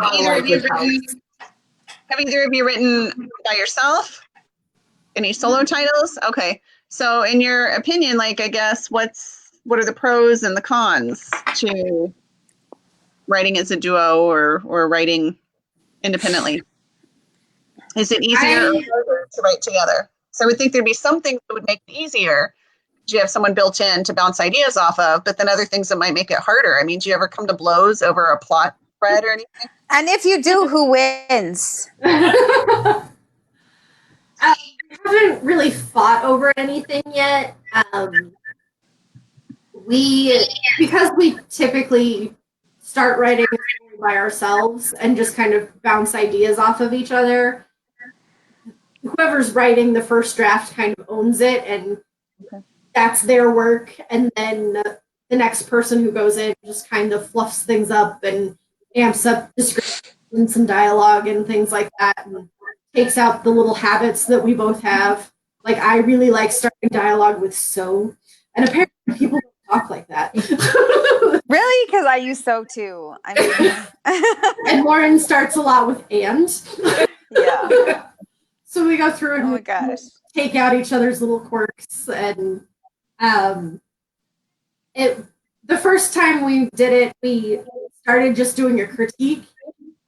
of you written by yourself? Any solo titles? Okay. So in your opinion, like, I guess, what are the pros and the cons to writing as a duo or writing independently? Is it easier or harder to write together? So I would think there'd be some things that would make it easier. Do you have someone built in to bounce ideas off of, but then other things that might make it harder? I mean, do you ever come to blows over a plot thread or anything? And if you do, who wins? I haven't really fought over anything yet. Because we typically start writing by ourselves and just kind of bounce ideas off of each other. Whoever's writing the first draft kind of owns it, and that's their work. And then the next person who goes in just kind of fluffs things up and amps up description and some dialogue and things like that, and takes out the little habits that we both have. Like, I really like starting dialogue with "so," and apparently people don't talk like that. Really? Because I use "so" too. I mean, And Lauren starts a lot with "and." Yeah. So we go through and Oh my gosh. take out each other's little quirks. And the first time we did it, we started just doing a critique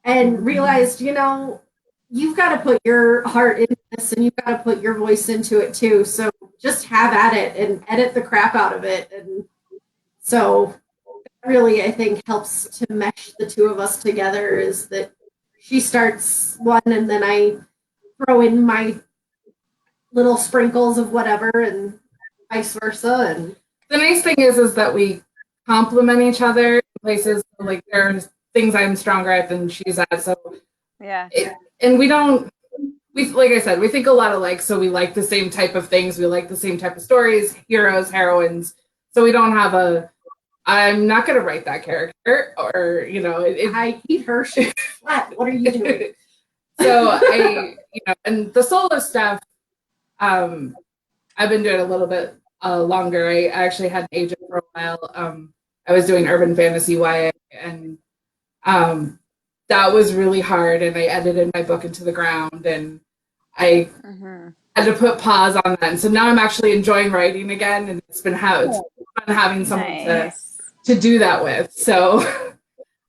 and realized, you've got to put your heart into this, and you've got to put your voice into it too. So just have at it and edit the crap out of it. And so that really, I think, helps to mesh the two of us together, is that she starts one and then I throw in my little sprinkles of whatever, and vice versa. And the nice thing is that we complement each other in places. Like, there's things I'm stronger at than she's at. So Yeah. And we like I said, we think a lot alike. So we like the same type of things. We like the same type of stories, heroes, heroines. So we don't have a I'm not going to write that character, or I hate her. She's flat. What are you doing? So and the solo stuff, I've been doing a little bit longer. I actually had an agent for a while. I was doing urban fantasy YA, and that was really hard. And I edited my book into the ground, and I had to put pause on that. And so now I'm actually enjoying writing again, and it's been fun having someone to do that with. So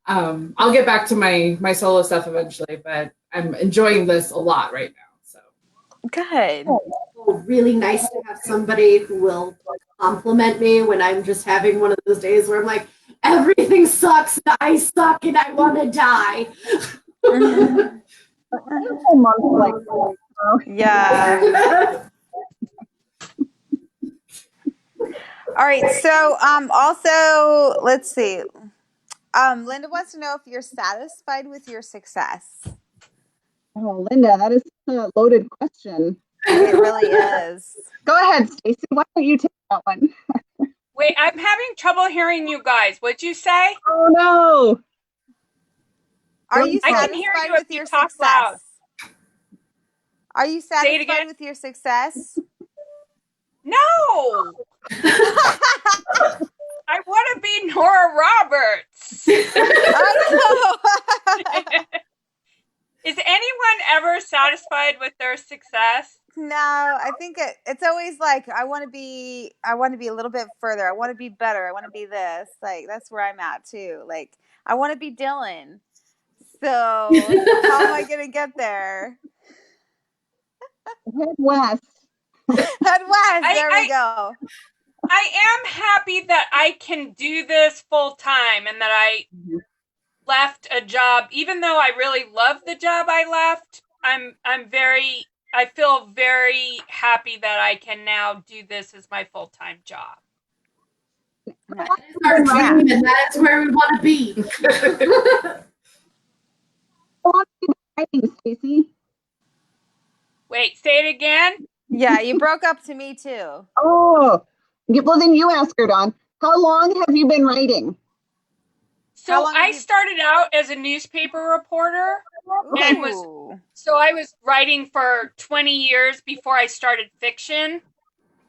I'll get back to my solo stuff eventually, but I'm enjoying this a lot right now. So good. Really nice to have somebody who will compliment me when I'm just having one of those days where I'm like, everything sucks, I suck, and I want to die. Yeah. All right. So also, let's see. Linda wants to know if you're satisfied with your success. Oh, Linda, that is a loaded question. It really is. Go ahead, Stacy. Why don't you take that one? Wait, I'm having trouble hearing you guys. What'd you say? Oh no. Are you I can hear satisfied you with if you your talk loud. success? Are you Say it satisfied again. with your success? No. I want to be Nora Roberts. Is anyone ever satisfied with their success? No, I think it's always like I want to be a little bit further. I want to be better. I want to be this. Like that's where I'm at too. Like I want to be Dylann. So how am I gonna get there? Head west. Head west. There we go. I am happy that I can do this full time and that I left a job, even though I really love the job I left. I feel very happy that I can now do this as my full-time job. That is our dream, and that's where we want to be. Stacy. Wait, say it again? Yeah, you broke up to me too. Oh, well then you ask her, Dawn. How long have you been writing? So I started out as a newspaper reporter, and I was writing for 20 years before I started fiction.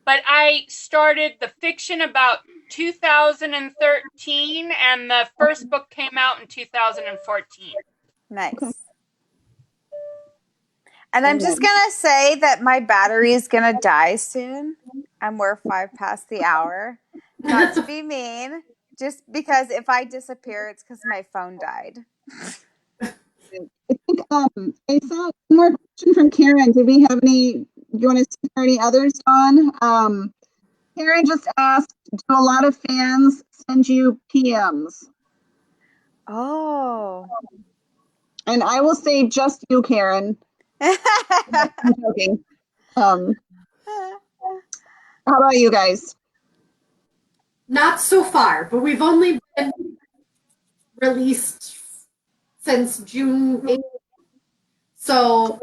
But I started the fiction about 2013, and the first book came out in 2014. Nice. And I'm just going to say that my battery is going to die soon. And we're 5 past the hour. Not to be mean, just because if I disappear, it's because my phone died. I think I saw one more question from Karen. Do we have any, do you want to see any others on? Karen just asked, do a lot of fans send you PMs? Oh. And I will say just you, Karen. I'm joking. How about you guys? Not so far, but we've only been released since June 8th. So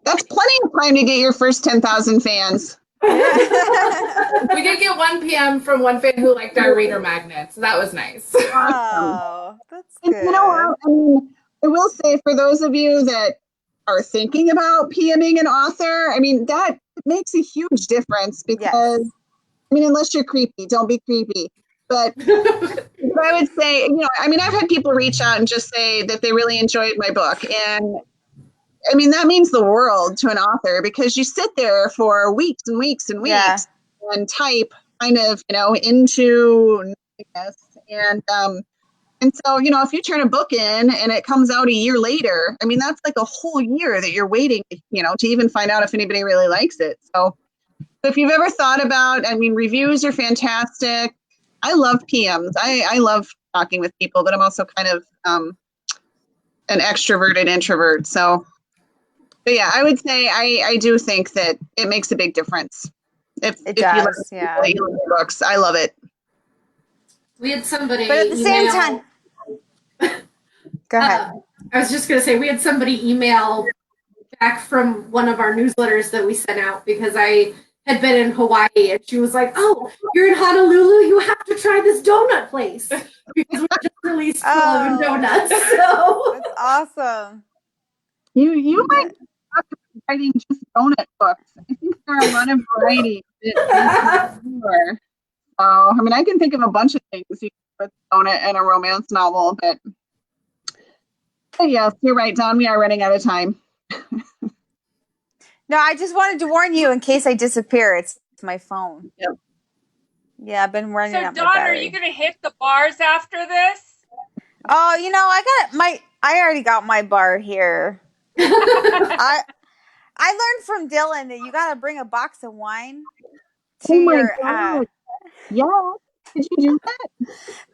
that's plenty of time to get your first 10,000 fans. We did get 1 PM from one fan who liked our reader magnet, so that was nice. Oh, that's good. And you know what? I mean, I will say for those of you that are thinking about PMing an author, I mean, that makes a huge difference because, I mean, unless you're creepy, don't be creepy. But I would say, you know, I mean, I've had people reach out and just say that they really enjoyed my book. And I mean, that means the world to an author because you sit there for weeks and weeks and weeks and type kind of, you know, into nothingness. And so, you know, if you turn a book in and it comes out a year later, I mean, that's like a whole year that you're waiting, you know, to even find out if anybody really likes it. So if you've ever thought about, I mean, reviews are fantastic. I love PMs. I love talking with people, but I'm also kind of an extroverted introvert. So, but yeah, I would say I do think that it makes a big difference. If you love books, I love it. We had somebody, but at the same time, go ahead. I was just going to say we had somebody email back from one of our newsletters that we sent out because I had been in Hawaii, and she was like, "Oh, you're in Honolulu. You have to try this donut place because we just released 12 donuts." So That's awesome. You might talk about writing just donut books. I think there are a lot of varieties. So, I mean, I can think of a bunch of things you could put donut in a romance novel, but yes, you're right, Dawn. We are running out of time. No, I just wanted to warn you in case I disappear. It's my phone. Yep. Yeah, I've been running So, out my Dawn, are battery. you going to hit the bars after this? Oh, I already got my bar here. I learned from Dylann that you got to bring a box of wine to Oh my your God. Yeah. Did you do that?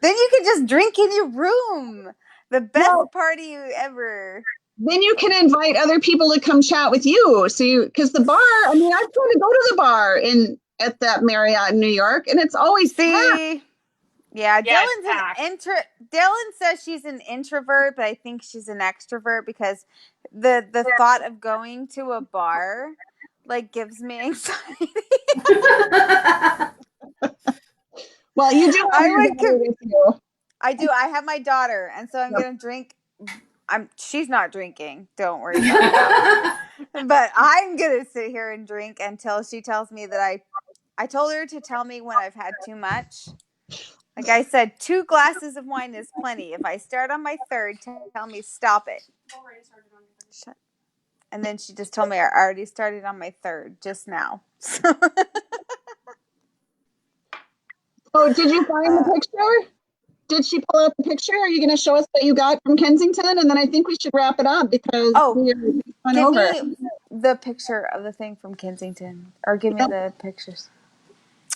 then you can just drink in your room. The best Well, party ever. then you can invite other people to come chat with you. So because the bar, I mean, I've tried to go to the bar at that Marriott in New York, and it's always packed. See, yeah, Yeah, Dylan's Dylann says she's an introvert, but I think she's an extrovert because the thought of going to a bar like gives me anxiety. Well, you do have your daughter with you. I do. I have my daughter, and so I'm gonna drink. She's not drinking. Don't worry about that. But I'm gonna sit here and drink until she tells me that I told her to tell me when I've had too much. Like I said, 2 glasses of wine is plenty. If I start on my third, tell me stop it. Shut. And then she just told me I already started on my third just now. Oh, did you find the picture? Did she pull out the picture? Are you going to show us what you got from Kensington? And then I think we should wrap it up because we're going over. Give me the picture of the thing from Kensington, or give me the pictures.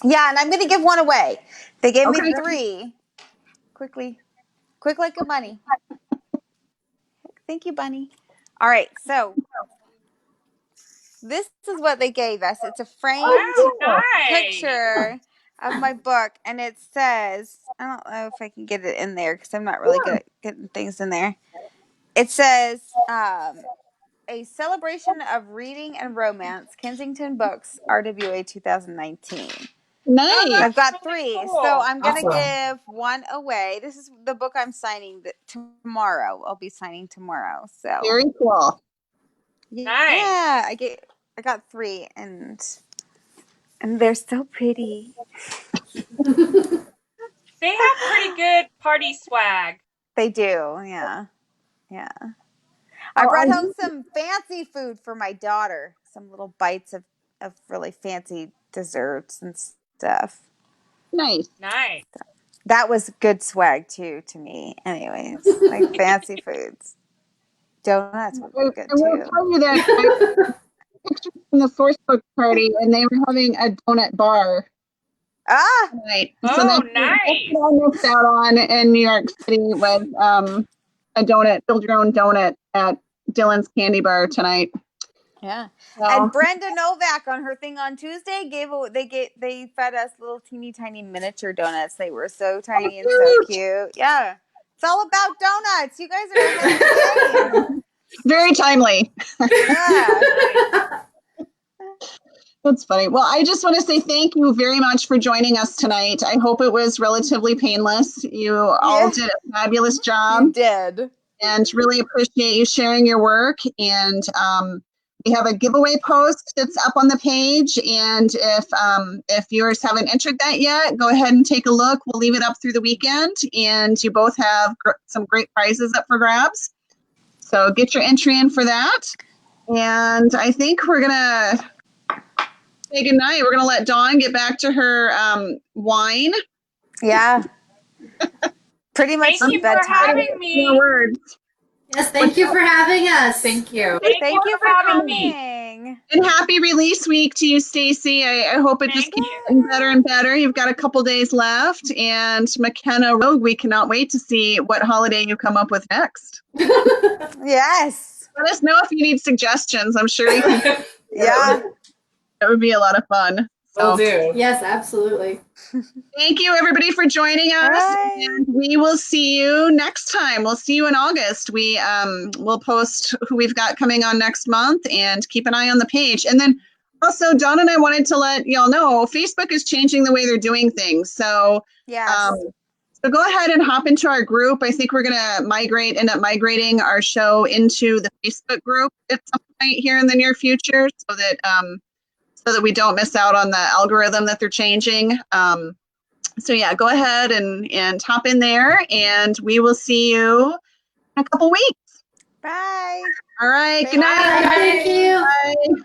Yeah, and I'm going to give one away. They gave me 3. Quick like a bunny. Thank you, bunny. All right, so this is what they gave us. It's a framed picture of my book, and it says, I don't know if I can get it in there because I'm not really good at getting things in there. It says, a celebration of reading and romance, Kensington Books, RWA 2019. Nice. I've got 3, cool. so I'm going to give one away. This is the book I'm signing tomorrow. I'll be signing tomorrow. So very cool. Yeah, I got 3, and they're so pretty. They have pretty good party swag. They do, yeah. I brought home some fancy food for my daughter. Some little bites of really fancy desserts and stuff. Nice. That was good swag too to me. Anyways, like fancy foods. Donuts were good too. I will tell you that picture from the source book party, and they were having a donut bar. Right. Oh, so that's what I missed out on in New York City was a donut, build your own donut at Dylan's Candy Bar tonight. Yeah. And Brenda Novak on her thing on Tuesday they fed us little teeny tiny miniature donuts. They were so tiny and so cute. Yeah. It's all about donuts. You guys are ahead of the game. Very timely. Yeah. That's funny. Well, I just want to say thank you very much for joining us tonight. I hope it was relatively painless. You all did a fabulous job. You did. And really appreciate you sharing your work. And we have a giveaway post that's up on the page. And if viewers haven't entered that yet, go ahead and take a look. We'll leave it up through the weekend. And you both have some great prizes up for grabs. So get your entry in for that. And I think we're going to say goodnight. We're going to let Dawn get back to her wine. Yeah. Pretty much. Thank you for having me. No words. Yes, thank you for having us. Thank you. Thank you for having me. And happy release week to you, Stacy. I hope it just keeps getting better and better. You've got a couple days left. And McKenna, we cannot wait to see what holiday you come up with next. Yes. Let us know if you need suggestions. I'm sure you can. Yeah. That would be a lot of fun. Will do. Yes, absolutely. Thank you, everybody, for joining us. Bye. And we will see you next time. We'll see you in August. We'll post who we've got coming on next month and keep an eye on the page. And then Also, Dawn and I wanted to let y'all know Facebook is changing the way they're doing things. So, Yes. so go ahead and hop into our group. I think we're going to end up migrating our show into the Facebook group at some point here in the near future, so that we don't miss out on the algorithm that they're changing. So yeah, go ahead and hop in there, and we will see you in a couple weeks. Bye. All right. Good night. Thank you. Bye.